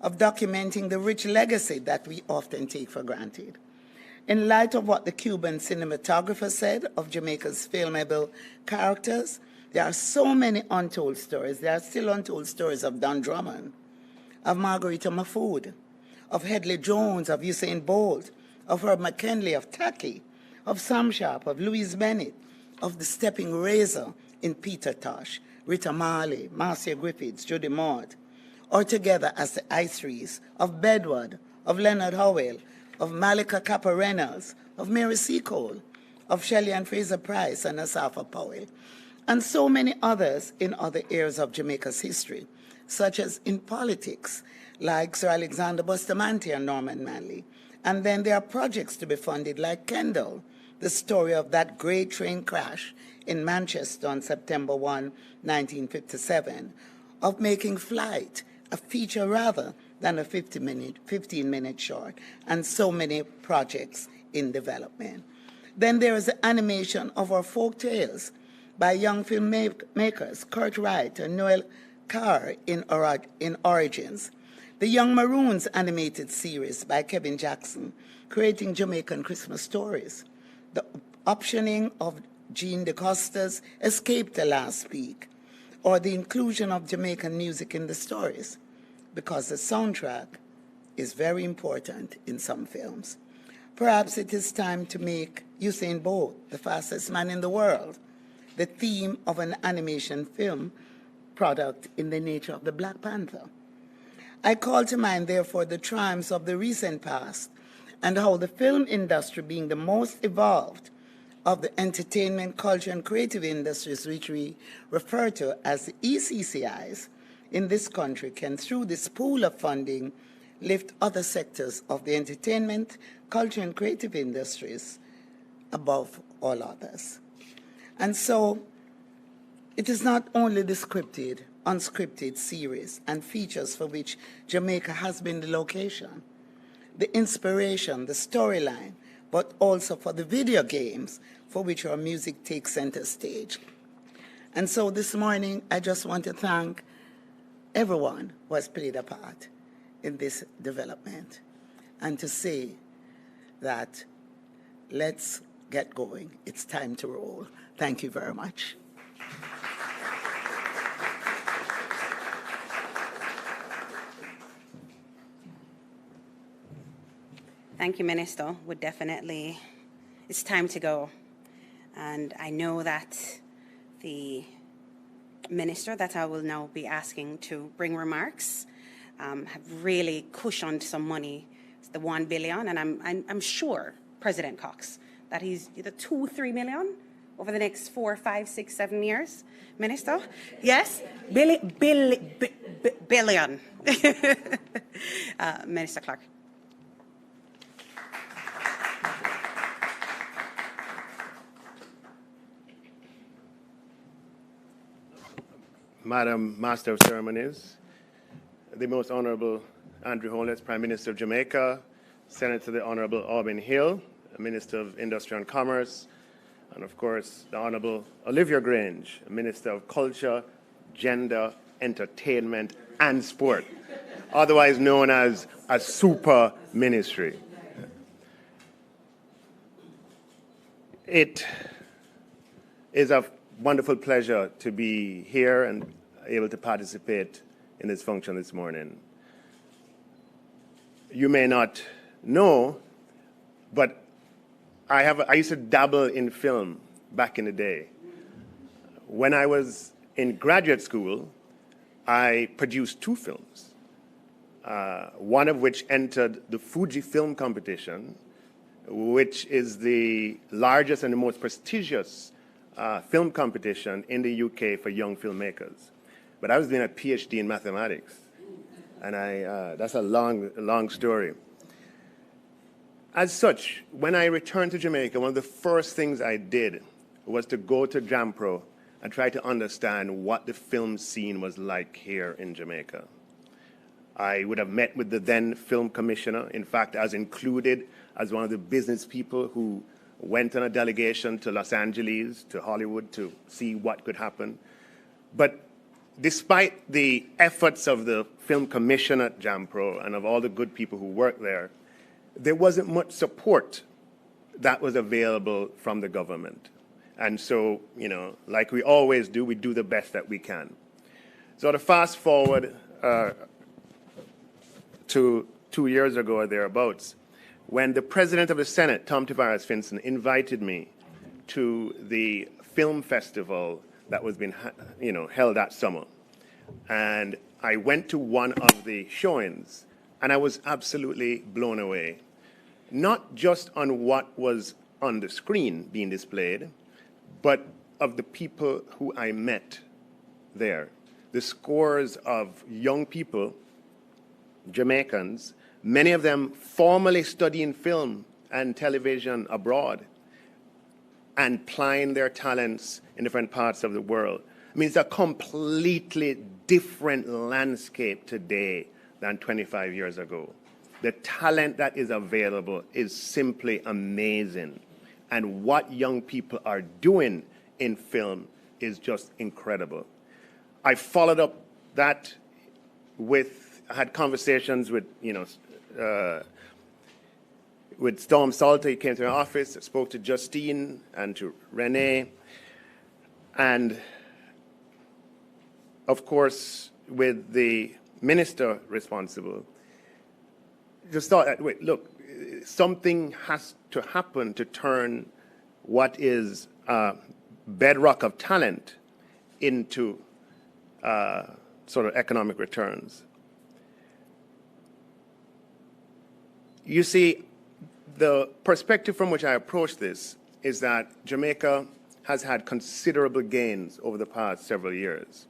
of documenting the rich legacy that we often take for granted. In light of what the Cuban cinematographer said of Jamaica's filmable characters, there are so many untold stories. There are still untold stories of Don Drummond, of Margarita Mahfood, of Headley Jones, of Usain Bolt, of Herb McKinley, of Tacky, of Sam Sharp, of Louise Bennett, of the Stepping Razor in Peter Tosh, Rita Marley, Marcia Griffiths, Judy Maude, or together as the Ice Trees, of Bedward, of Leonard Howell, of Malika Kappa Reynolds, of Mary Seacole, of Shelley and Fraser Price and Asafa Powell, and so many others in other areas of Jamaica's history, such as in politics, like Sir Alexander Bustamante and Norman Manley. And then there are projects to be funded like Kendall, the story of that great train crash in Manchester on September 1, 1957, of making Flight a feature rather than a 15-minute short, and so many projects in development. Then there is the animation of our folk tales by young filmmakers, Kurt Wright and Noel Carr in Origins. The Young Maroons animated series by Kevin Jackson, creating Jamaican Christmas stories. The optioning of Jean DeCosta's Escape the Last Peak, or the inclusion of Jamaican music in the stories, because the soundtrack is very important in some films. Perhaps it is time to make Usain Bolt, the fastest man in the world, the theme of an animation film product in the nature of the Black Panther. I call to mind, therefore, the triumphs of the recent past and how the film industry, being the most evolved of the entertainment, culture, and creative industries, which we refer to as the ECCIs in this country, can, through this pool of funding, lift other sectors of the entertainment, culture, and creative industries above all others. And so it is not only the scripted, unscripted series and features for which Jamaica has been the location, the inspiration, the storyline, but also for the video games for which our music takes center stage. And so this morning, I just want to thank everyone who has played a part in this development, and to say that let's get going. It's time to roll. Thank you very much. Thank you, Minister. It's time to go. And I know that the Minister that I will now be asking to bring remarks have really cushioned some money, the 1 billion, and I'm sure, President Cox, that he's either 2-3 million over the next 4, 5, 6, 7 years. Minister? Yes? Billion. Minister Clark. Madam Master of Ceremonies, the Most Honorable Andrew Holness, Prime Minister of Jamaica, Senator the Honorable Auburn Hill, Minister of Industry and Commerce, and of course the Honorable Olivia Grange, Minister of Culture, Gender, entertainment, and sport, otherwise known as a super ministry. It is a wonderful pleasure to be here and able to participate in this function this morning. You may not know, but I used to dabble in film back in the day. When I was in graduate school, I produced 2 films, one of which entered the Fuji Film Competition, which is the largest and the most prestigious film competition in the UK for young filmmakers. But I was doing a PhD in mathematics, and that's a long story. As such, when I returned to Jamaica, one of the first things I did was to go to JAMPRO and try to understand what the film scene was like here in Jamaica. I would have met with the then film commissioner. In fact, I was included as one of the business people who went on a delegation to Los Angeles, to Hollywood, to see what could happen. But despite the efforts of the film commission at JAMPRO and of all the good people who worked there, there wasn't much support that was available from the government. And so, you know, like we always do, we do the best that we can. So to fast forward to 2 years ago or thereabouts, when the president of the Senate, Tom Tavares Finson, invited me to the film festival that was being held that summer. And I went to one of the showings, and I was absolutely blown away. Not just on what was on the screen being displayed, but of the people who I met there. The scores of young people, Jamaicans, many of them formally studying film and television abroad and plying their talents in different parts of the world. I mean, it's a completely different landscape today than 25 years ago. The talent that is available is simply amazing. And what young people are doing in film is just incredible. I followed up that I had conversations with, with Storm Salter. He came to my office, I spoke to Justine and to Renee. And of course, with the minister responsible, just thought, wait, look, something has to happen to turn what is a bedrock of talent into sort of economic returns. You see, the perspective from which I approach this is that Jamaica has had considerable gains over the past several years.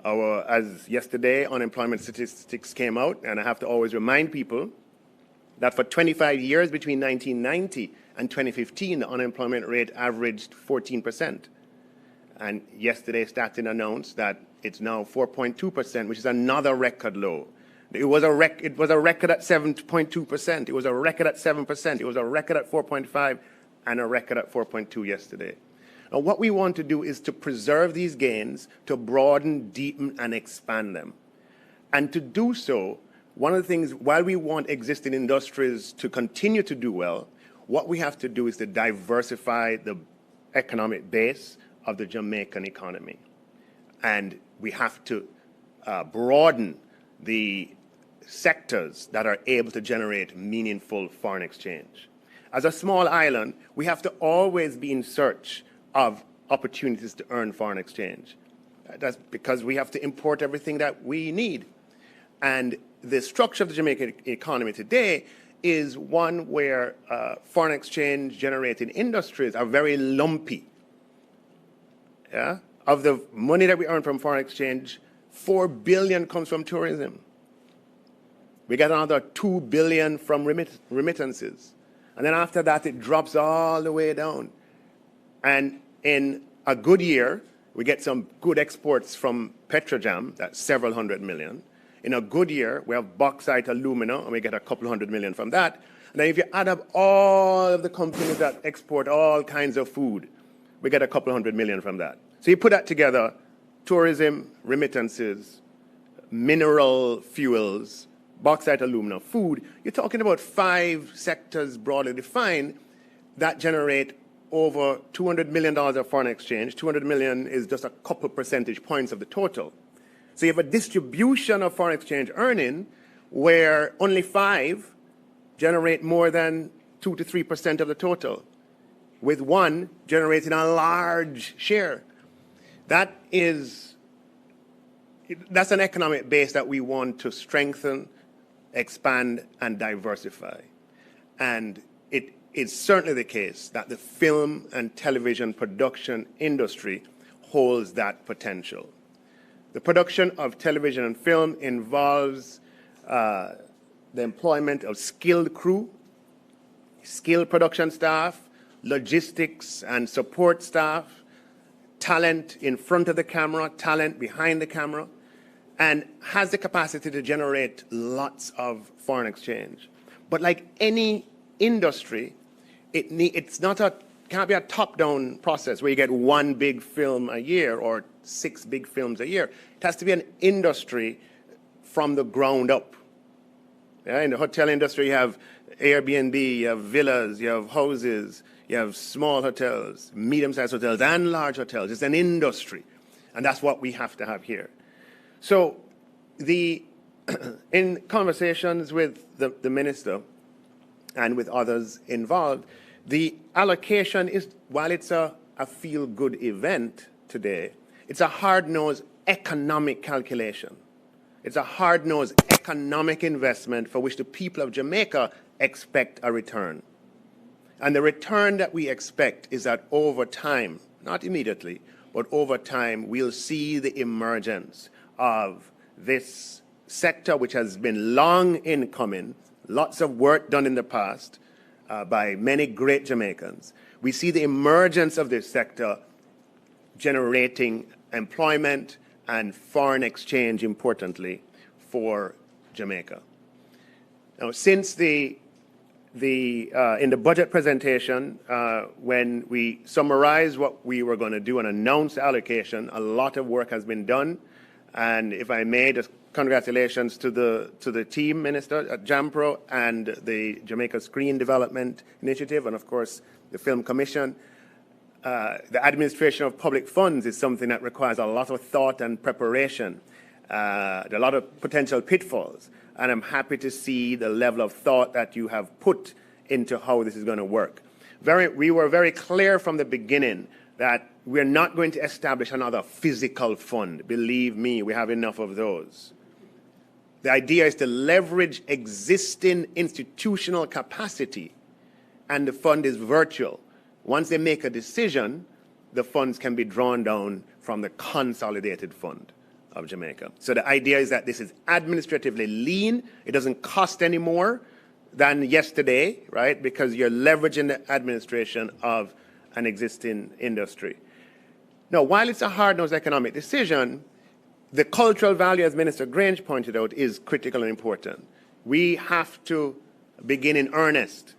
As yesterday, unemployment statistics came out, and I have to always remind people that for 25 years between 1990 and 2015, the unemployment rate averaged 14%. And yesterday, Statin announced that it's now 4.2%, which is another record low. It was a record at 7.2%. It was a record at 7%. It was a record at 4.5%, and a record at 4.2% yesterday. And what we want to do is to preserve these gains, to broaden, deepen, and expand them. And to do so, one of the things, while we want existing industries to continue to do well, what we have to do is to diversify the economic base of the Jamaican economy. And we have to broaden the sectors that are able to generate meaningful foreign exchange. As a small island, we have to always be in search of opportunities to earn foreign exchange. That's because we have to import everything that we need. And the structure of the Jamaican economy today is one where foreign exchange generating industries are very lumpy. Yeah? Of the money that we earn from foreign exchange, 4 billion comes from tourism. We get another 2 billion from remittances. And then after that, it drops all the way down. And in a good year, we get some good exports from Petrojam, that's several hundred million. In a good year, we have bauxite, alumina, and we get a couple hundred million from that. And then if you add up all of the companies that export all kinds of food, we get a couple hundred million from that. So you put that together, tourism, remittances, mineral fuels, bauxite, alumina, food. You're talking about 5 sectors broadly defined that generate over $200 million of foreign exchange. 200 million is just a couple percentage points of the total. So you have a distribution of foreign exchange earning where only 5 generate more than 2 to 3% of the total, with 1 generating a large share. That's an economic base that we want to strengthen, expand, and diversify. And it is certainly the case that the film and television production industry holds that potential. The production of television and film involves the employment of skilled crew, skilled production staff, logistics and support staff, talent in front of the camera, talent behind the camera, and has the capacity to generate lots of foreign exchange. But like any industry, can't be a top-down process where you get 1 big film a year or 6 big films a year. It has to be an industry from the ground up. Yeah, in the hotel industry, you have Airbnb, you have villas, you have houses, you have small hotels, medium-sized hotels, and large hotels. It's an industry, and that's what we have to have here. So in conversations with the minister and with others involved, the allocation is, while it's a feel-good event today, it's a hard-nosed economic calculation. It's a hard-nosed economic investment for which the people of Jamaica expect a return. And the return that we expect is that over time, not immediately, but over time, we'll see the emergence of this sector, which has been long in coming, lots of work done in the past by many great Jamaicans. We see the emergence of this sector generating employment and foreign exchange, importantly, for Jamaica. Now, since in the budget presentation, when we summarized what we were going to do and announced allocation, a lot of work has been done. And if I may, just congratulations to the team, Minister, at JAMPRO and the Jamaica Screen Development Initiative, and of course, the Film Commission. The administration of public funds is something that requires a lot of thought and preparation. There are a lot of potential pitfalls, and I'm happy to see the level of thought that you have put into how this is going to work. We were very clear from the beginning that we're not going to establish another physical fund. Believe me, we have enough of those. The idea is to leverage existing institutional capacity, and the fund is virtual. Once they make a decision, the funds can be drawn down from the consolidated fund of Jamaica. So the idea is that this is administratively lean. It doesn't cost any more than yesterday, right? Because you're leveraging the administration of an existing industry. Now, while it's a hard-nosed economic decision, the cultural value, as Minister Grange pointed out, is critical and important. We have to begin in earnest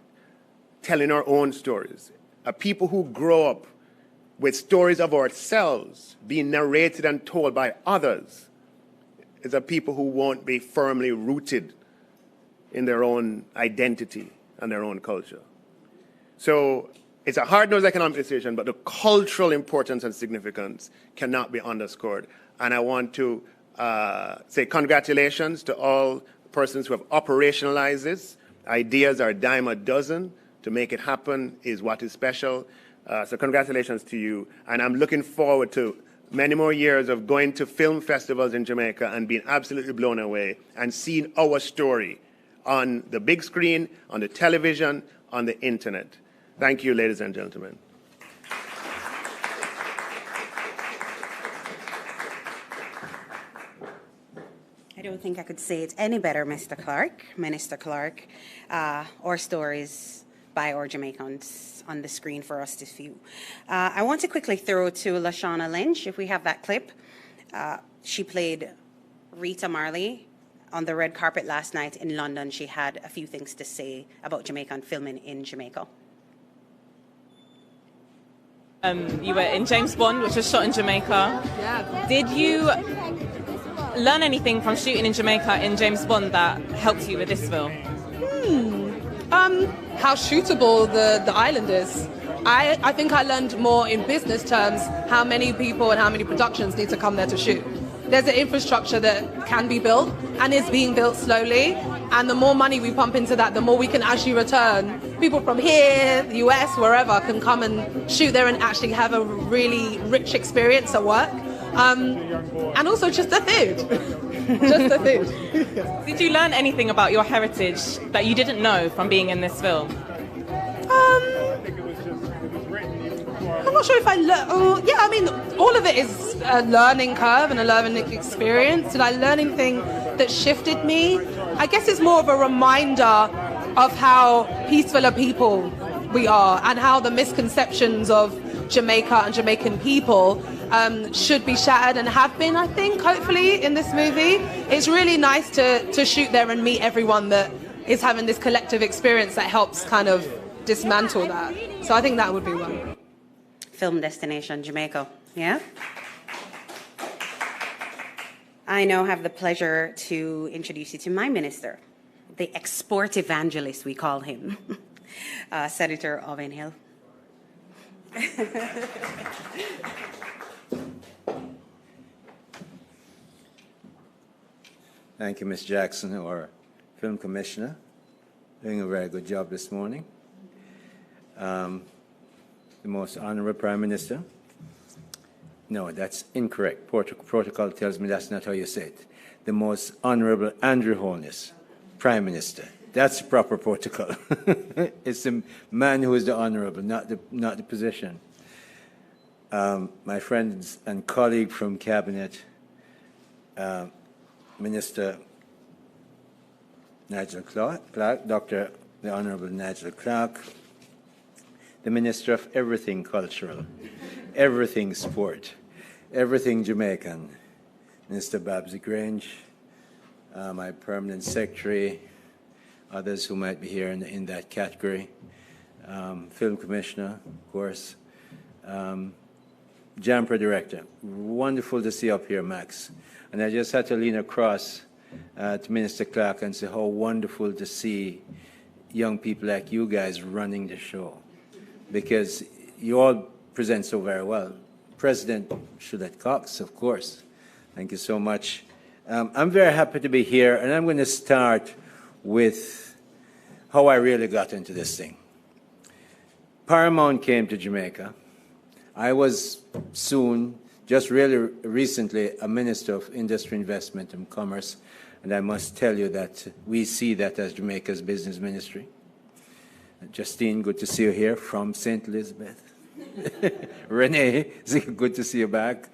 telling our own stories. A people who grow up with stories of ourselves being narrated and told by others is a people who won't be firmly rooted in their own identity and their own culture. So it's a hard-nosed economic decision, but the cultural importance and significance cannot be underscored. And I want to say congratulations to all persons who have operationalized this. Ideas are a dime a dozen. To make it happen is what is special. So congratulations to you. And I'm looking forward to many more years of going to film festivals in Jamaica and being absolutely blown away and seeing our story on the big screen, on the television, on the internet. Thank you, ladies and gentlemen. I don't think I could say it any better, Mr. Clark, Minister Clark. Our stories by our Jamaicans on the screen for us to view. I want to quickly throw to Lashana Lynch, if we have that clip. She played Rita Marley on the red carpet last night in London. She had a few things to say about Jamaican filming in Jamaica. You were in James Bond, which was shot in Jamaica. Yeah. Did you learn anything from shooting in Jamaica in James Bond that helped you with this film? How shootable the island is. I think I learned more in business terms how many people and how many productions need to come there to shoot. There's an infrastructure that can be built and is being built slowly. And the more money we pump into that, the more we can actually return. People from here, the US, wherever, can come and shoot there and actually have a really rich experience at work. And also just the food. Just the food. Did you learn anything about your heritage that you didn't know from being in this film? I'm not sure if I learned. Yeah, I mean, all of it is a learning curve and a learning experience. Did I learn anything that shifted me? I guess it's more of a reminder of how peaceful a people we are and how the misconceptions of Jamaica and Jamaican people should be shattered and have been, I think, hopefully, in this movie. It's really nice to shoot there and meet everyone that is having this collective experience that helps kind of dismantle that. So I think that would be one. Film destination, Jamaica, yeah? I now have the pleasure to introduce you to my minister, the export evangelist, we call him, Senator Owen Hill. Thank you, Ms. Jackson, our film commissioner, doing a very good job this morning. The most honorable Prime Minister. No, that's incorrect. Protocol tells me that's not how you say it. The most honorable Andrew Holness, Prime Minister. That's the proper protocol. It's the man who is the honorable, not the position. My friends and colleague from Cabinet, Minister Nigel Clark, Dr. the Honorable Nigel Clark, the Minister of everything cultural, everything sport, everything Jamaican, Mr. Babsy Grange, my permanent secretary, others who might be here in that category, film commissioner, of course, JAMPRA director. Wonderful to see up here, Max. And I just had to lean across to Minister Clark and say how wonderful to see young people like you guys running the show, because you all present so very well. President Shulette Cox, of course. Thank you so much. I'm very happy to be here, and I'm going to start with how I really got into this thing. Paramount came to Jamaica. I was soon, just really recently, a Minister of Industry, Investment and Commerce, and I must tell you that we see that as Jamaica's business ministry. Justine, good to see you here from St. Elizabeth. Renee, good to see you back.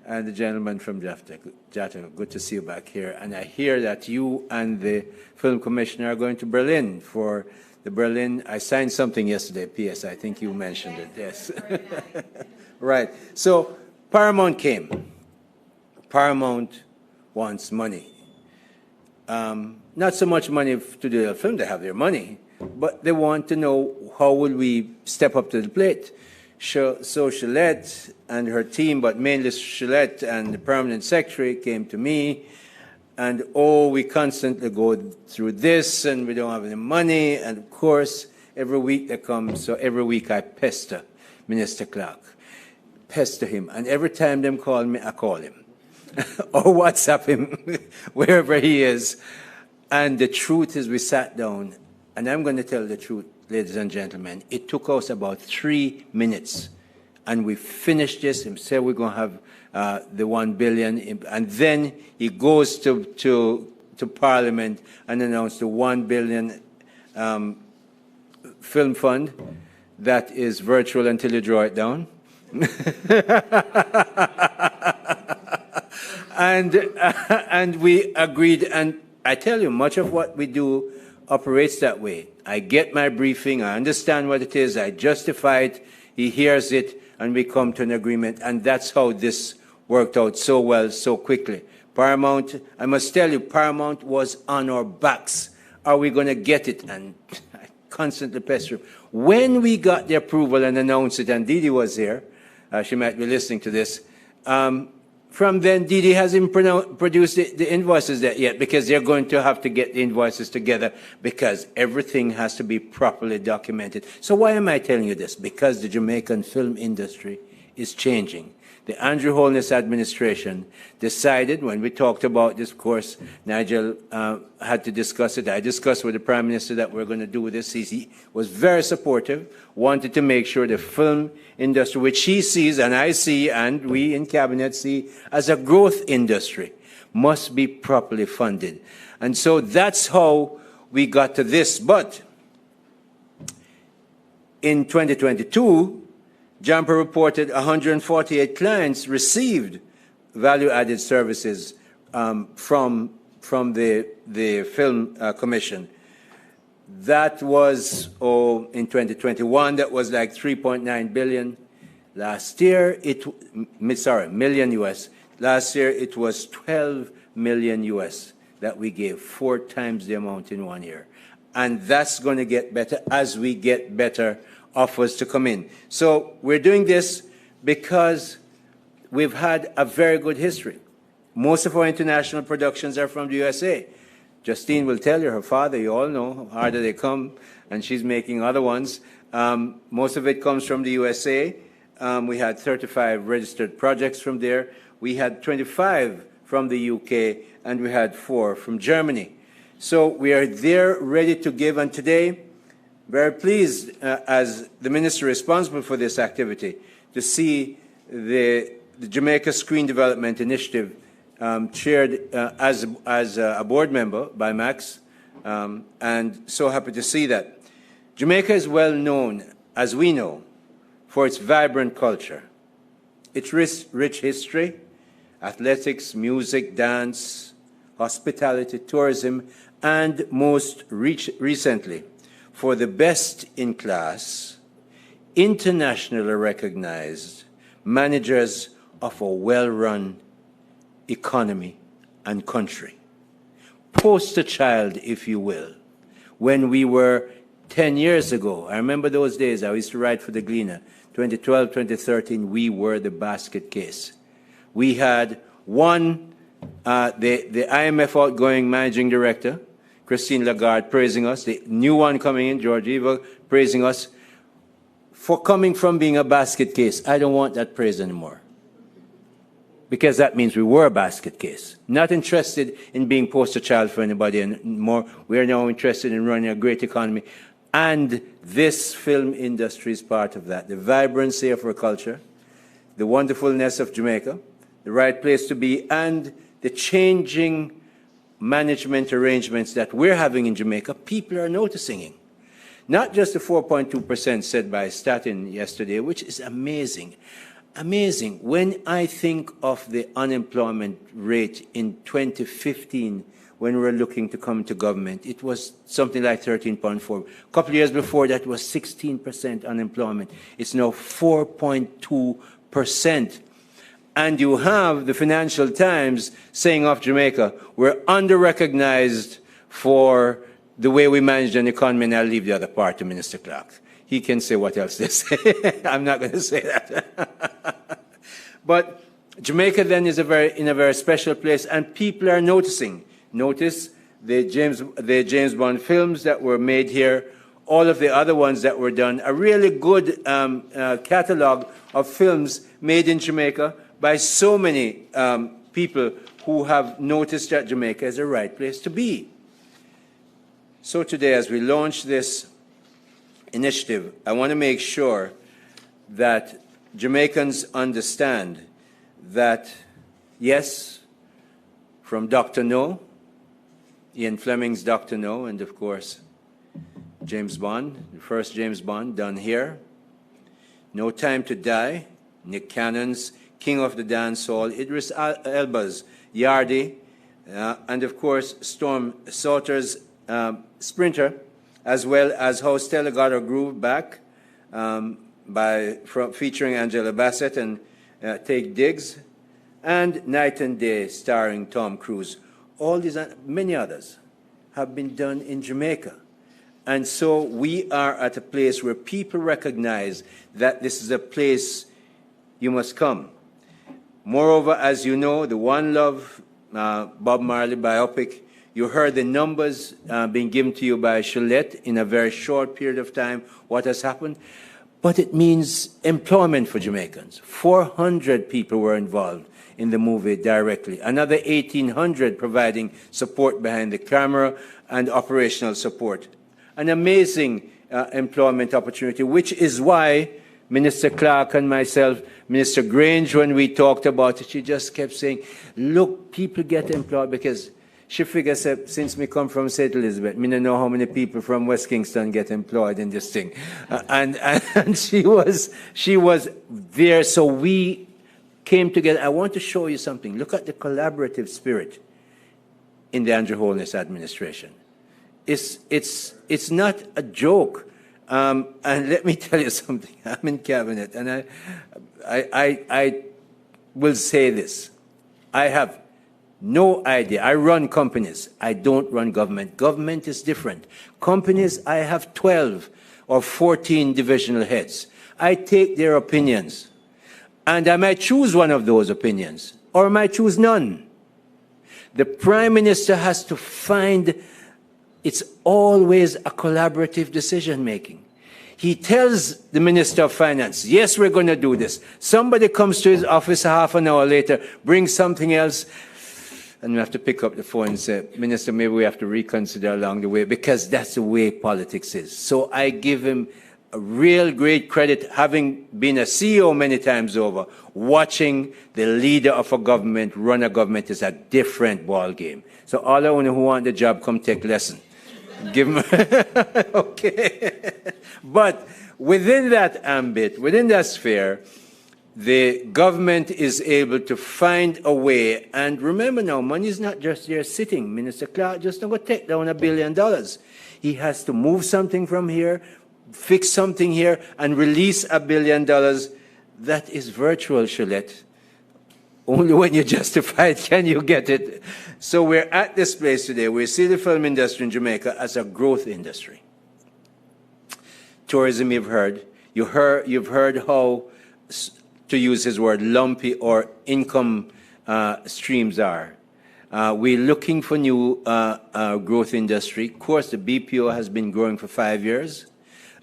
And the gentleman from Jata, good to see you back here. And I hear that you and the film commissioner are going to Berlin for the Berlin. I signed something yesterday, P.S. I think you mentioned it, yes. Right. So Paramount came. Paramount wants money. Not so much money to do a film, they have their money, but they want to know how will we step up to the plate. So Shulette and her team, but mainly Shulette and the permanent secretary, came to me, and we constantly go through this, and we don't have any money, and of course, every week they come, so every week I pester Minister Clark, pester him, and every time them call me, I call him, or WhatsApp him, wherever he is, and the truth is we sat down, and I'm going to tell the truth, ladies and gentlemen, it took us about 3 minutes, and we finished this and said we're going to have the 1 billion, and then he goes to Parliament and announced the 1 billion film fund that is virtual until you draw it down. And we agreed, and I tell you, much of what we do operates that way. I get my briefing, I understand what it is, I justify it, he hears it, and we come to an agreement, and that's how this worked out so well, so quickly. Paramount, I must tell you, Paramount was on our backs. Are we going to get it? And constantly pester him. When we got the approval and announced it, and Didi was here, she might be listening to this, from then, Didi hasn't produced the invoices yet, because they're going to have to get the invoices together, because everything has to be properly documented. So why am I telling you this? Because the Jamaican film industry is changing. The Andrew Holness administration decided, when we talked about this, of course, Nigel had to discuss it. I discussed with the Prime Minister that we're going to do this. He was very supportive, wanted to make sure the film industry, which he sees and I see and we in Cabinet see as a growth industry, must be properly funded. And so that's how we got to this. But in 2022, JAMPA reported 148 clients received value-added services from the Film Commission. That was, in 2021, that was like 3.9 billion. Last year, million US. Last year, it was 12 million US that we gave, 4 times the amount in 1 year. And that's going to get better as we get better offers to come in. So we're doing this because we've had a very good history. Most of our international productions are from the USA. Justine will tell you, her father, you all know how hard they come, and she's making other ones. Most of it comes from the USA. We had 35 registered projects from there. We had 25 from the UK, and we had 4 from Germany. So we are there ready to give, and today, very pleased as the minister responsible for this activity to see the Jamaica Screen Development Initiative chaired as a board member by Max, and so happy to see that. Jamaica is well known, as we know, for its vibrant culture, its rich history, athletics, music, dance, hospitality, tourism, and most recently, for the best-in-class, internationally recognized managers of a well-run economy and country. Poster child, if you will. When we were 10 years ago, I remember those days, I used to write for the Gleaner, 2012, 2013, we were the basket case. We had one, the IMF outgoing managing director, Christine Lagarde, praising us, the new one coming in, George Eva, praising us for coming from being a basket case. I don't want that praise anymore, because that means we were a basket case. Not interested in being poster child for anybody anymore. We are now interested in running a great economy. And this film industry is part of that. The vibrancy of our culture, the wonderfulness of Jamaica, the right place to be, and the changing management arrangements that we're having in Jamaica, people are noticing it. Not just the 4.2% said by Statin yesterday, which is amazing. Amazing. When I think of the unemployment rate in 2015, when we were looking to come to government, it was something like 13.4. A couple of years before that was 16% unemployment. It's now 4.2%. And you have the Financial Times saying of Jamaica, we're under-recognized for the way we manage an economy, and I'll leave the other part to Minister Clark. He can say what else they say. I'm not going to say that. But Jamaica then is in a very special place, and people are noticing. Notice the James Bond films that were made here, all of the other ones that were done, a really good catalog of films made in Jamaica by so many people who have noticed that Jamaica is the right place to be. So today, as we launch this initiative, I want to make sure that Jamaicans understand that, yes, from Dr. No, Ian Fleming's Dr. No, and of course, James Bond, the first James Bond done here, No Time to Die, Nick Cannon's King of the Dance Hall, Idris Elba's Yardi, and of course, Storm Sauter's Sprinter, as well as How Stella Got Her Groove Back, featuring Angela Bassett and Take Diggs, and Night and Day starring Tom Cruise. All these and many others have been done in Jamaica. And so we are at a place where people recognize that this is a place you must come. Moreover, as you know, the One Love Bob Marley biopic, you heard the numbers being given to you by Shillette in a very short period of time, what has happened. But it means employment for Jamaicans. 400 people were involved in the movie directly. Another 1,800 providing support behind the camera and operational support. An amazing employment opportunity, which is why Minister Clark and myself, Minister Grange, when we talked about it, she just kept saying, look, people get employed because she figures that since me come from St. Elizabeth, me don't know how many people from West Kingston get employed in this thing. And she was there, so we came together. I want to show you something. Look at the collaborative spirit in the Andrew Holness administration. It's not a joke. And let me tell you something. I'm in cabinet, and I will say this. I have no idea. I run companies. I don't run government. Government is different. Companies, I have 12 or 14 divisional heads. I take their opinions, and I might choose one of those opinions, or I might choose none. The Prime Minister has to find. It's always a collaborative decision-making. He tells the Minister of Finance, yes, we're going to do this. Somebody comes to his office half an hour later, brings something else, and we have to pick up the phone and say, Minister, maybe we have to reconsider along the way, because that's the way politics is. So I give him a real great credit, having been a CEO many times over. Watching the leader of a government run a government is a different ball game. So all of you who want the job, come take lesson. Give them, okay. But within that ambit, within that sphere, the government is able to find a way. And remember now, money is not just there sitting. Minister Clark just not going to take down $1 billion. He has to move something from here, fix something here, and release $1 billion. That is virtual, Shillette. Only when you justify it can you get it. So we're at this place today. We see the film industry in Jamaica as a growth industry. Tourism, you've heard. You've heard how, to use his word, lumpy or income streams are. We're looking for new growth industry. Of course, the BPO has been growing for 5 years.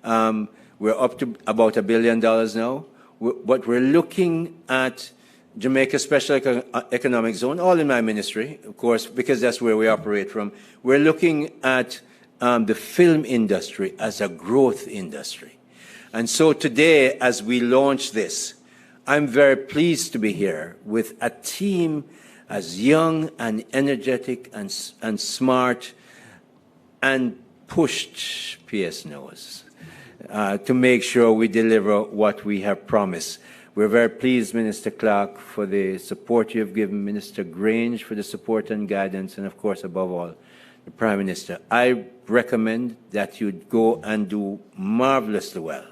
We're up to about $1 billion now. But we're looking at Jamaica Special Economic Zone, all in my ministry, of course, because that's where we operate from. We're looking at the film industry as a growth industry. And so today, as we launch this, I'm very pleased to be here with a team as young and energetic and smart and pushed PS knows to make sure we deliver what we have promised. We're very pleased, Minister Clark, for the support you've given, Minister Grange for the support and guidance, and of course, above all, the Prime Minister. I recommend that you go and do marvelously well.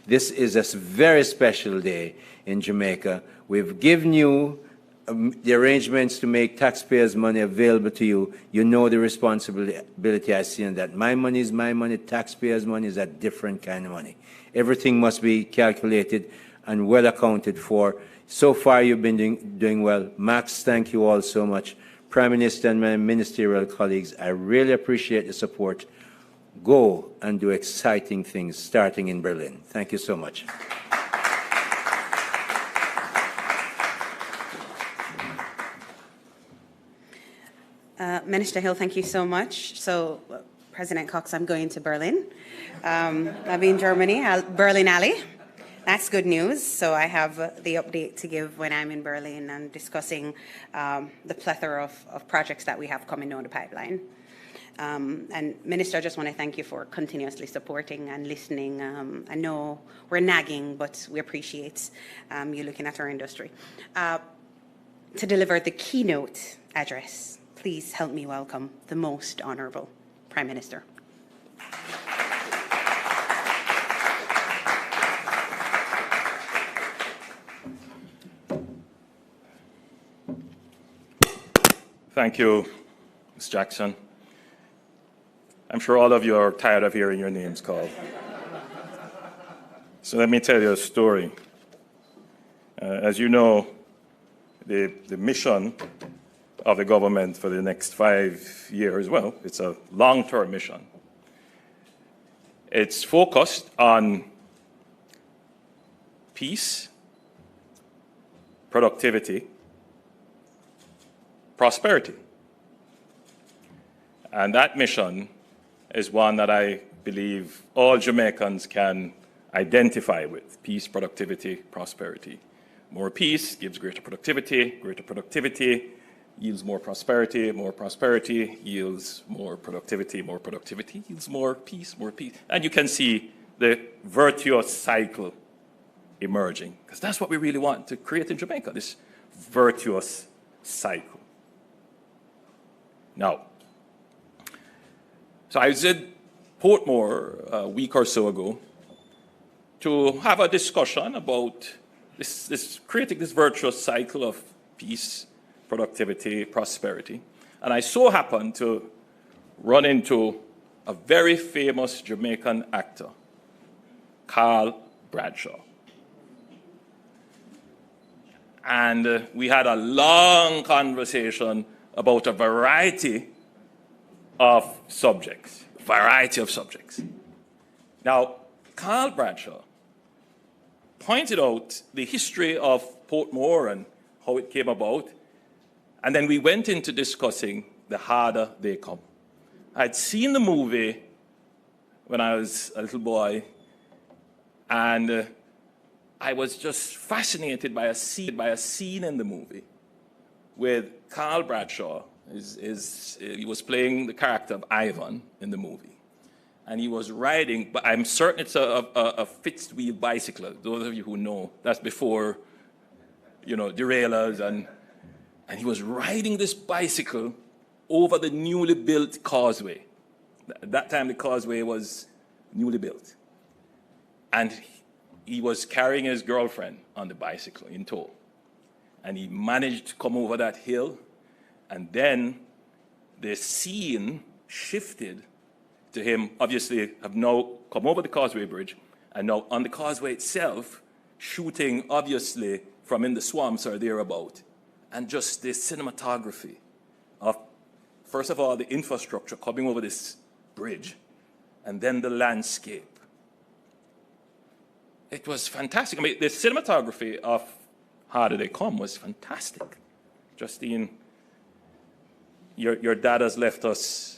This is a very special day in Jamaica. We've given you the arrangements to make taxpayers' money available to you. You know the responsibility I see in that. My money is my money. Taxpayers' money is a different kind of money. Everything must be calculated and well accounted for. So far, you've been doing well. Max, thank you all so much. Prime Minister and my ministerial colleagues, I really appreciate the support. Go and do exciting things, starting in Berlin. Thank you so much. Minister Hill, thank you so much. So, President Cox, I'm going to Berlin. I'll be in Germany, Berlin Alley. That's good news. So I have the update to give when I'm in Berlin and discussing the plethora of projects that we have coming down the pipeline. And Minister, I just want to thank you for continuously supporting and listening. I know we're nagging, but we appreciate you looking at our industry. To deliver the keynote address, please help me welcome the Most Honourable Prime Minister. Thank you, Ms. Jackson. I'm sure all of you are tired of hearing your names called. So let me tell you a story. As you know, the mission of the government for the next 5 years, well, it's a long-term mission. It's focused on peace, productivity, prosperity. And that mission is one that I believe all Jamaicans can identify with: peace, productivity, prosperity. More peace gives greater productivity yields more prosperity yields more productivity yields more peace. And you can see the virtuous cycle emerging, because that's what we really want to create in Jamaica, this virtuous cycle. Now, so I was in Portmore a week or so ago to have a discussion about this creating this virtuous cycle of peace, productivity, prosperity. And I so happened to run into a very famous Jamaican actor, Carl Bradshaw. And we had a long conversation about a variety of subjects. Now, Carl Bradshaw pointed out the history of Portmore and how it came about, and then we went into discussing The Harder They Come. I'd seen the movie when I was a little boy, and I was just fascinated by a scene in the movie with Carl Bradshaw. He was playing the character of Ivan in the movie. And he was riding, but I'm certain it's a fixed wheel bicycle. Those of you who know, that's before, derailleurs. And he was riding this bicycle over the newly built causeway. At that time, the causeway was newly built. And he was carrying his girlfriend on the bicycle in tow. And he managed to come over that hill. And then the scene shifted to him, obviously, have now come over the Causeway Bridge, and now on the causeway itself, shooting, obviously, from in the swamps or thereabout. And just the cinematography of, first of all, the infrastructure coming over this bridge, and then the landscape. It was fantastic. I mean, the cinematography of Harder They Come was fantastic. Justine, your dad has left us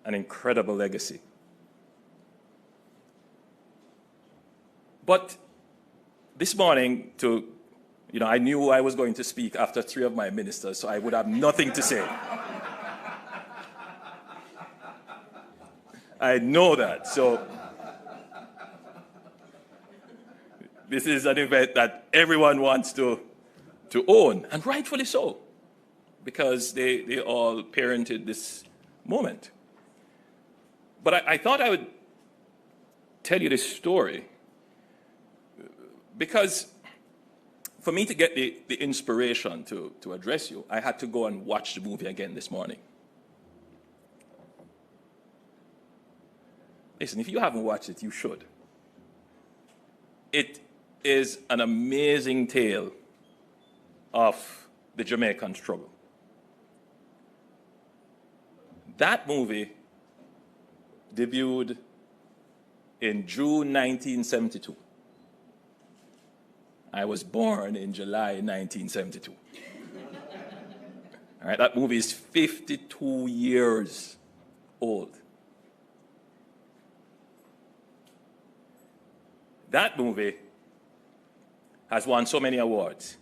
an incredible legacy. But this morning, I knew I was going to speak after 3 of my ministers, so I would have nothing to say. I know that. So this is an event that everyone wants to own, and rightfully so, because they all parented this moment. But I thought I would tell you this story because for me to get the inspiration to address you, I had to go and watch the movie again this morning. Listen, if you haven't watched it, you should. It is an amazing tale of the Jamaican struggle. That movie debuted in June 1972. I was born in July 1972. All right, that movie is 52 years old. That movie has won so many awards.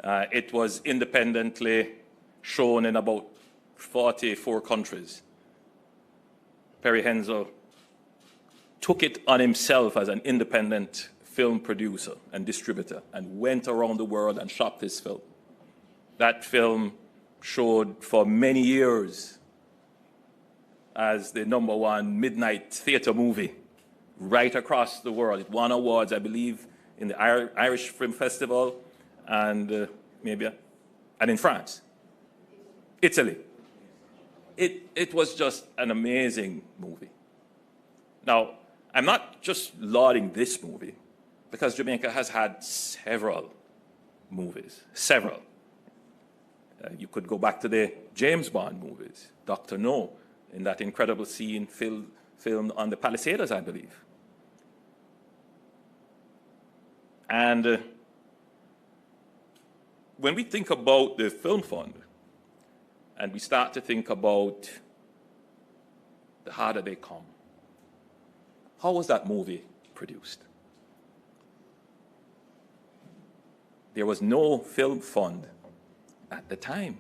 It was independently shown in about 44 countries. Perry Hensel took it on himself as an independent film producer and distributor and went around the world and shopped his film. That film showed for many years as the #1 midnight theater movie right across the world. It won awards, I believe, in the Irish Film Festival and and in France, Italy. it was just an amazing movie. Now, I'm not just lauding this movie, because Jamaica has had several movies, several. You could go back to the James Bond movies, Dr. No, in that incredible scene filmed on the Palisades, I believe. And when we think about the Film Fund, and we start to think about The Harder They Come, how was that movie produced? There was no film fund at the time.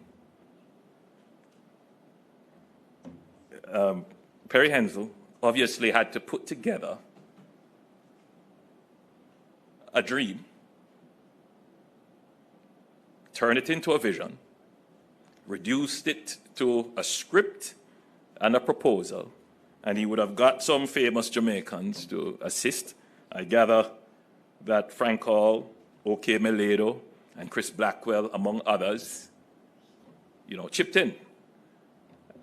Perry Hensel obviously had to put together a dream, turn it into a vision, reduced it to a script and a proposal, and he would have got some famous Jamaicans to assist. I gather that Frank Hall, O.K. Meledo, and Chris Blackwell, among others, chipped in.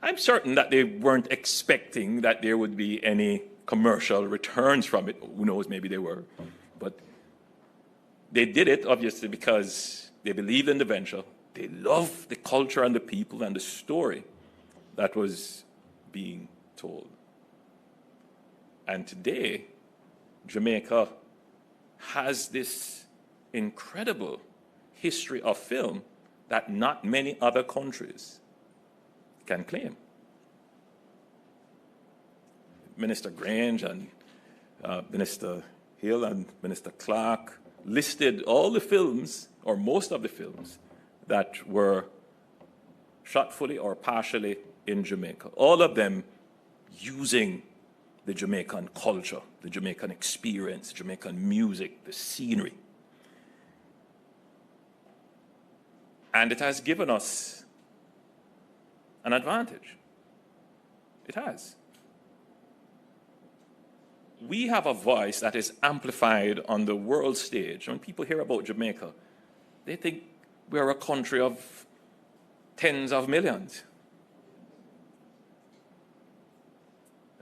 I'm certain that they weren't expecting that there would be any commercial returns from it. Who knows, maybe they were. But they did it, obviously, because they believed in the venture. They loved the culture and the people and the story that was being told. And today, Jamaica has this incredible history of film that not many other countries can claim. Minister Grange and Minister Hill and Minister Clark listed all the films, or most of the films, that were shot fully or partially in Jamaica. All of them using the Jamaican culture, the Jamaican experience, Jamaican music, the scenery. And it has given us an advantage. It has. We have a voice that is amplified on the world stage. When people hear about Jamaica, they think we're a country of tens of millions.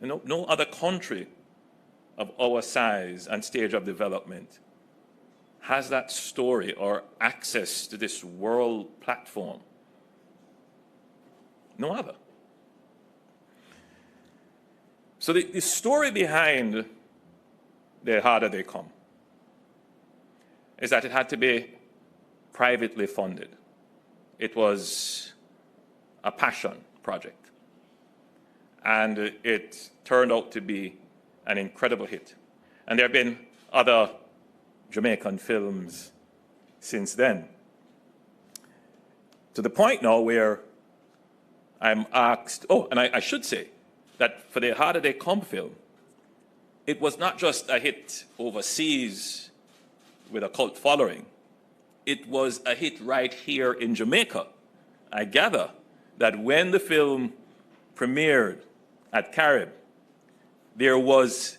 No other country of our size and stage of development has that story or access to this world platform. No other. So the story behind The Harder They Come is that it had to be privately funded. It was a passion project. And it turned out to be an incredible hit. And there have been other Jamaican films since then. To the point now where I'm asked, and I should say that for the Harder They Come film, it was not just a hit overseas with a cult following. It was a hit right here in Jamaica. I gather that when the film premiered at Carib, there was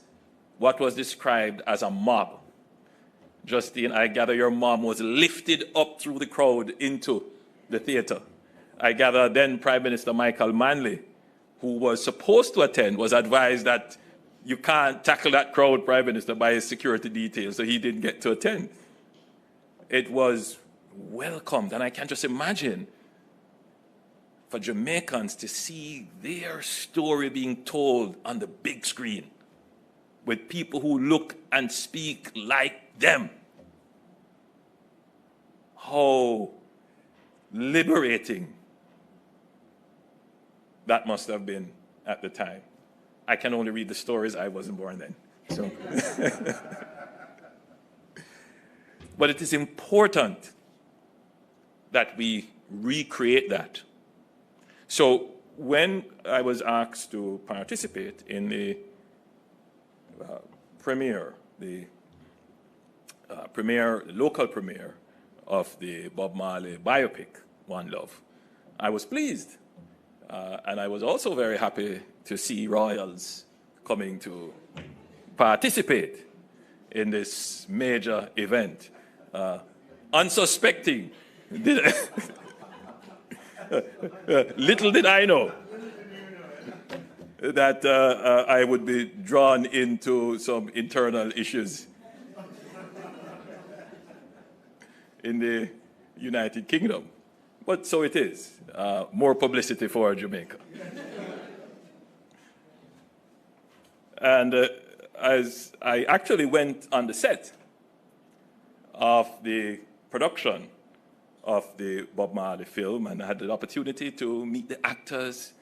what was described as a mob. Justine, I gather your mom was lifted up through the crowd into the theater. I gather then Prime Minister Michael Manley, who was supposed to attend, was advised that you can't tackle that crowd, Prime Minister, by his security details, so he didn't get to attend. It was welcomed, and I can just imagine for Jamaicans to see their story being told on the big screen with people who look and speak like them. How liberating that must have been at the time. I can only read the stories. I wasn't born then. So. But it is important that we recreate that. So when I was asked to participate in the local premiere of the Bob Marley biopic, One Love, I was pleased. And I was also very happy to see royals coming to participate in this major event. Unsuspecting. Little did I know that I would be drawn into some internal issues in the United Kingdom. But so it is. More publicity for Jamaica. And as I actually went on the set of the production of the Bob Marley film, and I had the opportunity to meet the actors,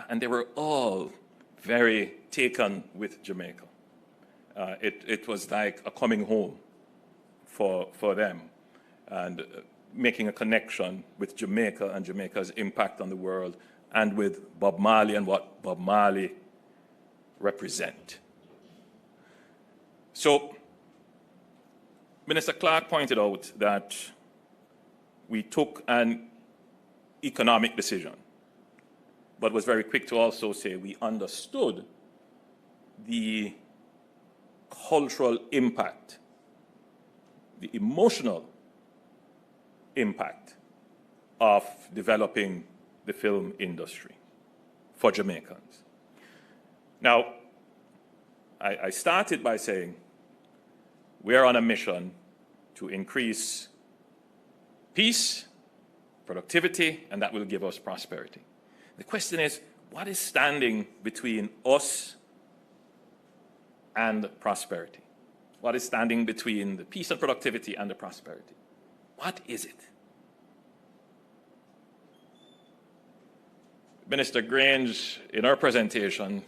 and they were all very taken with Jamaica. It was like a coming home for them, and making a connection with Jamaica and Jamaica's impact on the world, and with Bob Marley and what Bob Marley represent. So, Minister Clark pointed out that we took an economic decision, but was very quick to also say we understood the cultural impact, the emotional impact of developing the film industry for Jamaicans. Now, I started by saying we are on a mission to increase peace, productivity, and that will give us prosperity. The question is, what is standing between us and prosperity? What is standing between the peace and productivity and the prosperity? What is it? Minister Grange, in her presentation,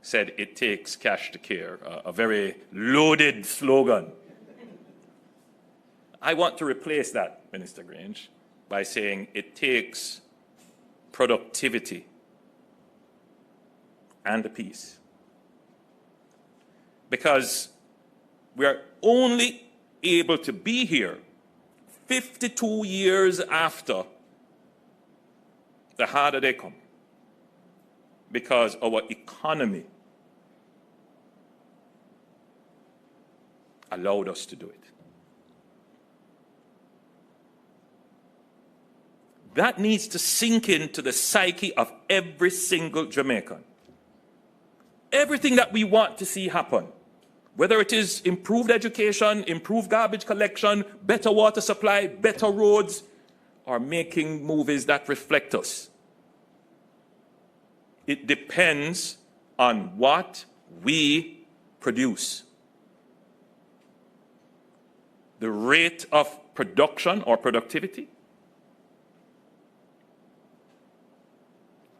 said it takes cash to care, a very loaded slogan. I want to replace that, Minister Grange, by saying it takes productivity and peace. Because we are only able to be here 52 years after the harder they come, because our economy allowed us to do it. That needs to sink into the psyche of every single Jamaican. Everything that we want to see happen, whether it is improved education, improved garbage collection, better water supply, better roads, or making movies that reflect us. It depends on what we produce. The rate of production or productivity,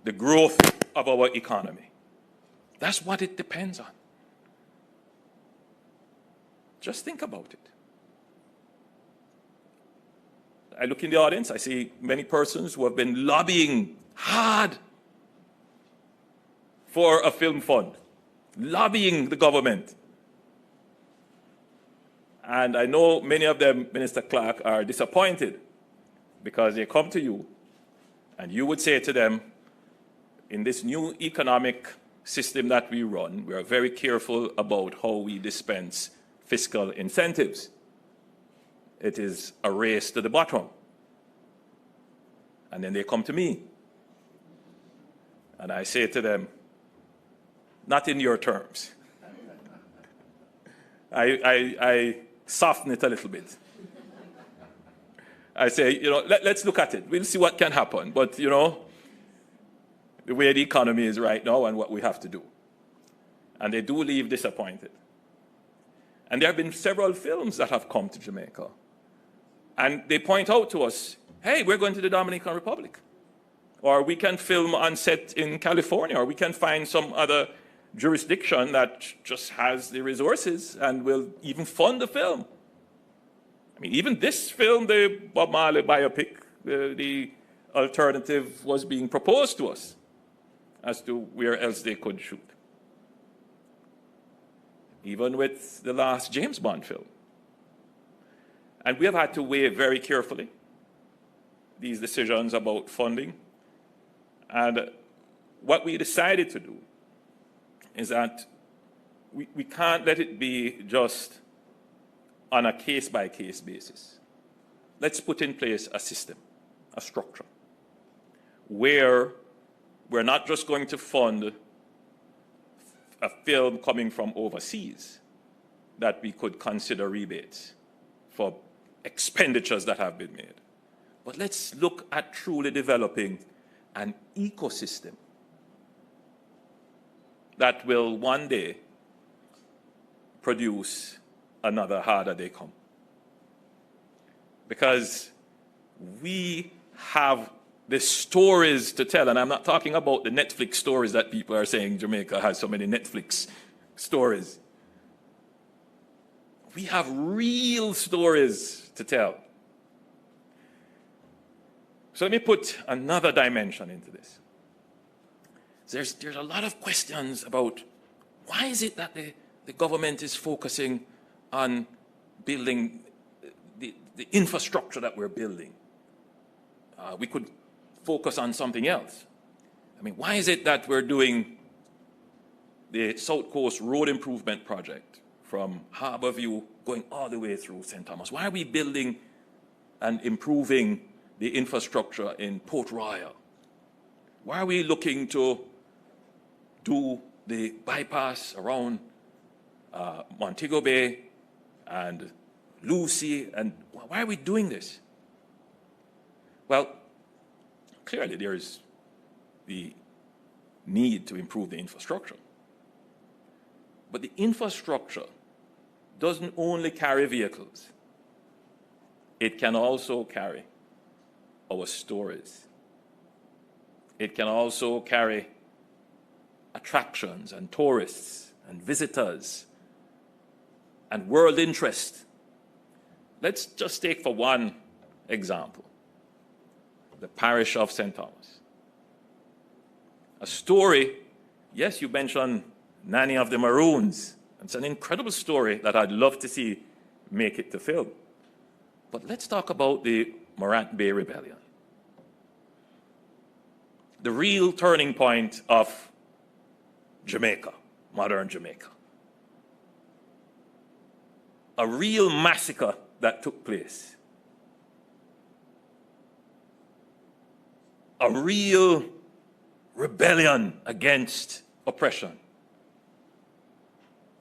the growth of our economy. That's what it depends on. Just think about it. I look in the audience, I see many persons who have been lobbying hard for a film fund, lobbying the government. And I know many of them, Minister Clark, are disappointed because they come to you and you would say to them, in this new economic system that we run, we are very careful about how we dispense fiscal incentives. It is a race to the bottom. And then they come to me. And I say to them, not in your terms. I soften it a little bit. I say, let's look at it. We'll see what can happen. But, the way the economy is right now and what we have to do. And they do leave disappointed. And there have been several films that have come to Jamaica. And they point out to us, hey, we're going to the Dominican Republic. Or we can film on set in California, or we can find some other jurisdiction that just has the resources and will even fund the film. I mean, even this film, the Bob Marley biopic, the alternative was being proposed to us as to where else they could shoot. Even with the last James Bond film. And we have had to weigh very carefully these decisions about funding. And what we decided to do is that we can't let it be just on a case-by-case basis. Let's put in place a system, a structure, where we're not just going to fund a film coming from overseas, that we could consider rebates for expenditures that have been made. But let's look at truly developing an ecosystem that will one day produce another Harder They Come. Because we have the stories to tell, and I'm not talking about the Netflix stories that people are saying Jamaica has so many Netflix stories. We have real stories to tell. So let me put another dimension into this. There's a lot of questions about why is it that the government is focusing on building the infrastructure that we're building. We could focus on something else. I mean, why is it that we're doing the South Coast Road Improvement Project from Harbourview going all the way through St. Thomas? Why are we building and improving the infrastructure in Port Royal? Why are we looking to do the bypass around Montego Bay and Lucy? And why are we doing this? Well, clearly there is the need to improve the infrastructure. But the infrastructure doesn't only carry vehicles. It can also carry our stories. It can also carry attractions and tourists and visitors and world interest. Let's just take for one example, the parish of St. Thomas. A story, yes, you mentioned Nanny of the Maroons. It's an incredible story that I'd love to see make it to film. But let's talk about the Morant Bay Rebellion. The real turning point of Jamaica, modern Jamaica. A real massacre that took place. A real rebellion against oppression.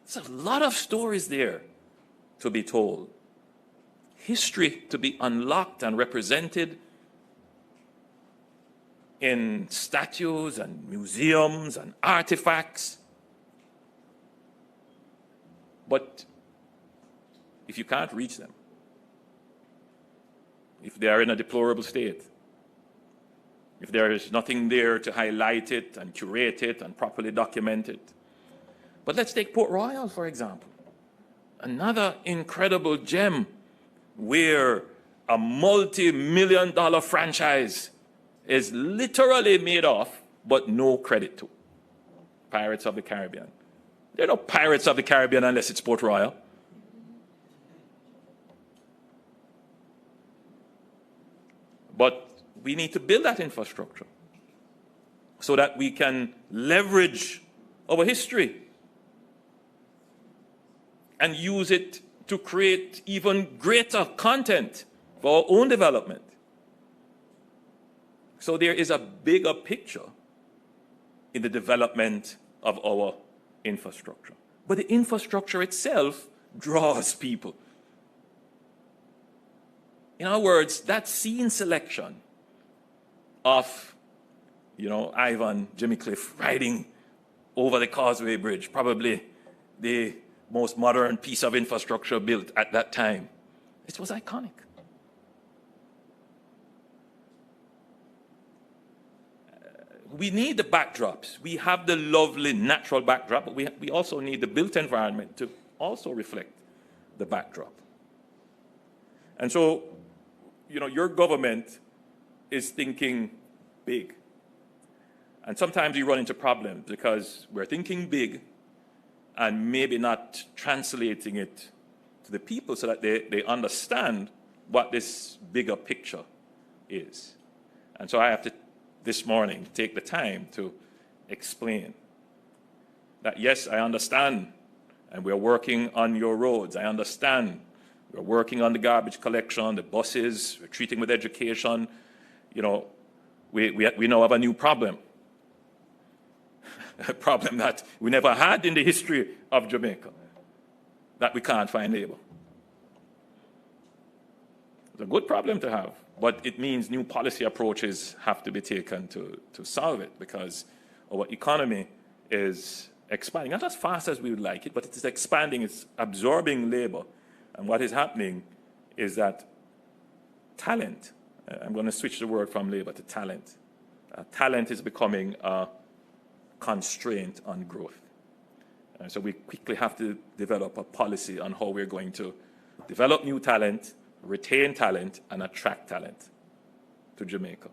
There's a lot of stories there to be told. History to be unlocked and represented in statues and museums and artifacts. But if you can't reach them, if they are in a deplorable state, if there is nothing there to highlight it and curate it and properly document it. But let's take Port Royal, for example. Another incredible gem where a multi-million-dollar franchise is literally made off, but no credit to. Pirates of the Caribbean. There are no Pirates of the Caribbean unless it's Port Royal. But we need to build that infrastructure so that we can leverage our history and use it to create even greater content for our own development. So there is a bigger picture in the development of our infrastructure. But the infrastructure itself draws people. In other words, that scene selection of, Ivan Jimmy Cliff riding over the Causeway Bridge, probably the most modern piece of infrastructure built at that time. It was iconic. We need the backdrops. We have the lovely natural backdrop, but we also need the built environment to also reflect the backdrop. And so, your government is thinking big. And sometimes you run into problems because we're thinking big and maybe not translating it to the people so that they understand what this bigger picture is. And so I have to, this morning, take the time to explain that, yes, I understand, and we're working on your roads. I understand. We're working on the garbage collection, the buses, we're treating with education. We now have a new problem. a problem that we never had in the history of Jamaica, that we can't find labor. It's a good problem to have, but it means new policy approaches have to be taken to solve it, because our economy is expanding, not as fast as we would like it, but it is expanding, it's absorbing labor. And what is happening is that talent, I'm going to switch the word from labor to talent. Talent is becoming a constraint on growth. And so we quickly have to develop a policy on how we're going to develop new talent, retain talent, and attract talent to Jamaica.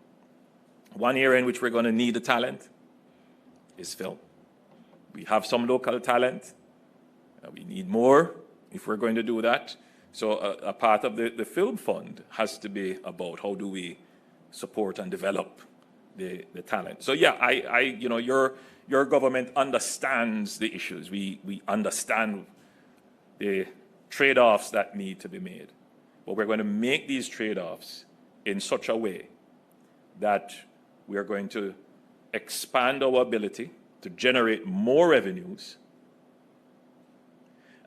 One area in which we're going to need the talent is film. We have some local talent. We need more if we're going to do that. So a part of the film fund has to be about how do we support and develop the talent. So yeah, you know, your government understands the issues. We understand the trade-offs that need to be made. But we're going to make these trade-offs in such a way that we are going to expand our ability to generate more revenues,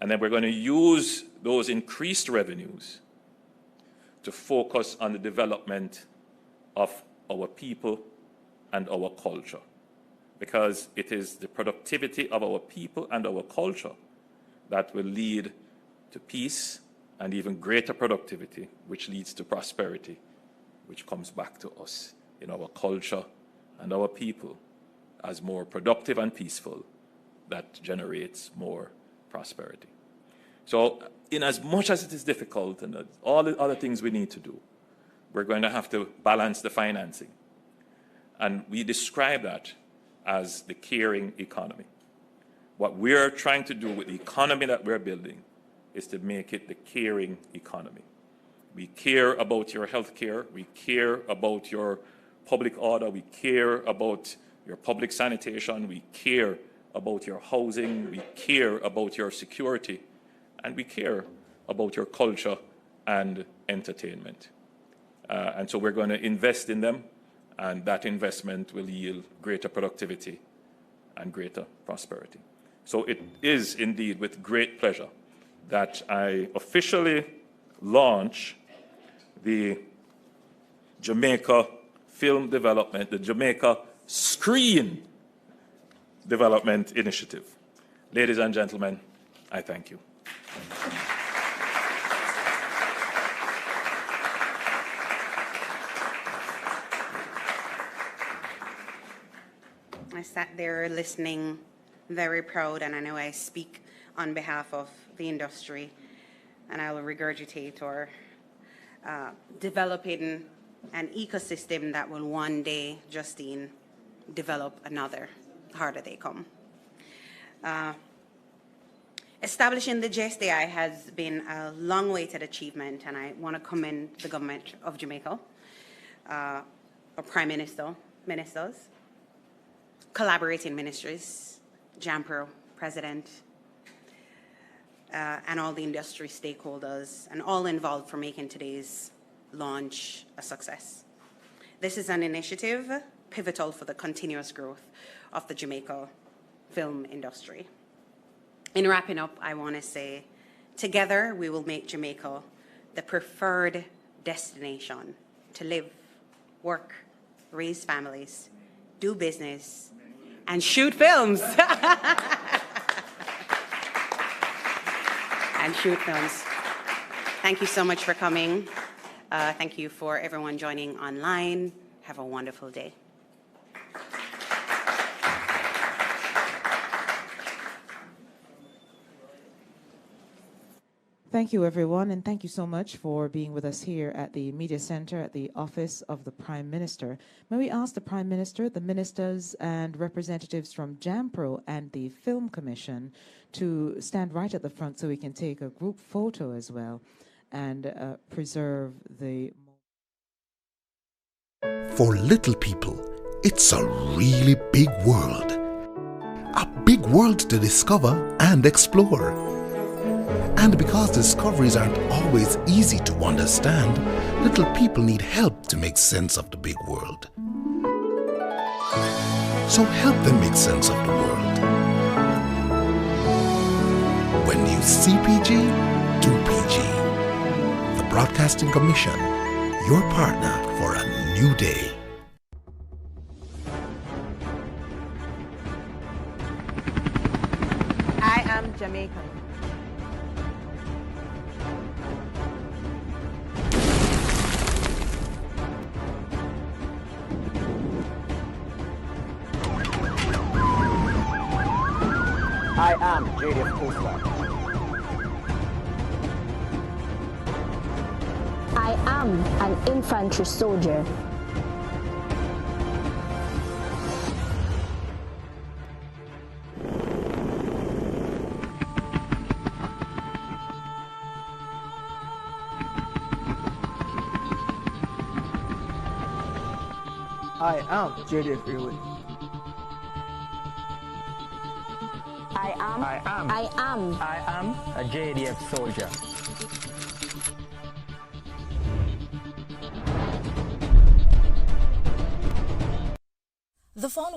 and then we're going to use those increased revenues to focus on the development of our people and our culture, because it is the productivity of our people and our culture that will lead to peace and even greater productivity, which leads to prosperity, which comes back to us in our culture and our people as more productive and peaceful, that generates more prosperity. So in as much as it is difficult and all the other things we need to do, we're going to have to balance the financing. And we describe that as the caring economy. What we're trying to do with the economy that we're building is to make it the caring economy. We care about your health care, we care about your public order, we care about your public sanitation, we care about your housing, we care about your security, and we care about your culture and entertainment. And so we're going to invest in them, and that investment will yield greater productivity and greater prosperity. So it is indeed with great pleasure that I officially launch the Jamaica Film Development, the Jamaica Screen Development Initiative. Ladies and gentlemen, I thank you. I sat there listening, very proud, and I know I speak on behalf of the industry, and I will regurgitate or developing an ecosystem that will one day, Justine, develop another, the harder they come. Establishing the JSDI has been a long-awaited achievement, and I want to commend the government of Jamaica, our Prime Minister, ministers, collaborating ministries, JAMPRO, President, and all the industry stakeholders, and all involved for making today's launch a success. This is an initiative pivotal for the continuous growth of the Jamaica film industry. In wrapping up, I want to say, together we will make Jamaica the preferred destination to live, work, raise families, do business, and shoot films. And shoot films. Thank you so much for coming. Thank you for everyone joining online. Have a wonderful day. Thank you, everyone, and thank you so much for being with us here at the Media Center at the Office of the Prime Minister. May we ask the Prime Minister, the ministers, and representatives from JAMPRO and the Film Commission to stand right at the front so we can take a group photo as well and preserve the... For little people, it's a really big world. A big world to discover and explore. And because discoveries aren't always easy to understand, little people need help to make sense of the big world. So help them make sense of the world. When you CPG, do PG. The Broadcasting Commission, your partner for a new day. I am Jamaican. I am JDF Coastguard. I am an infantry soldier. I am JDF Railway. I am a JDF soldier. The following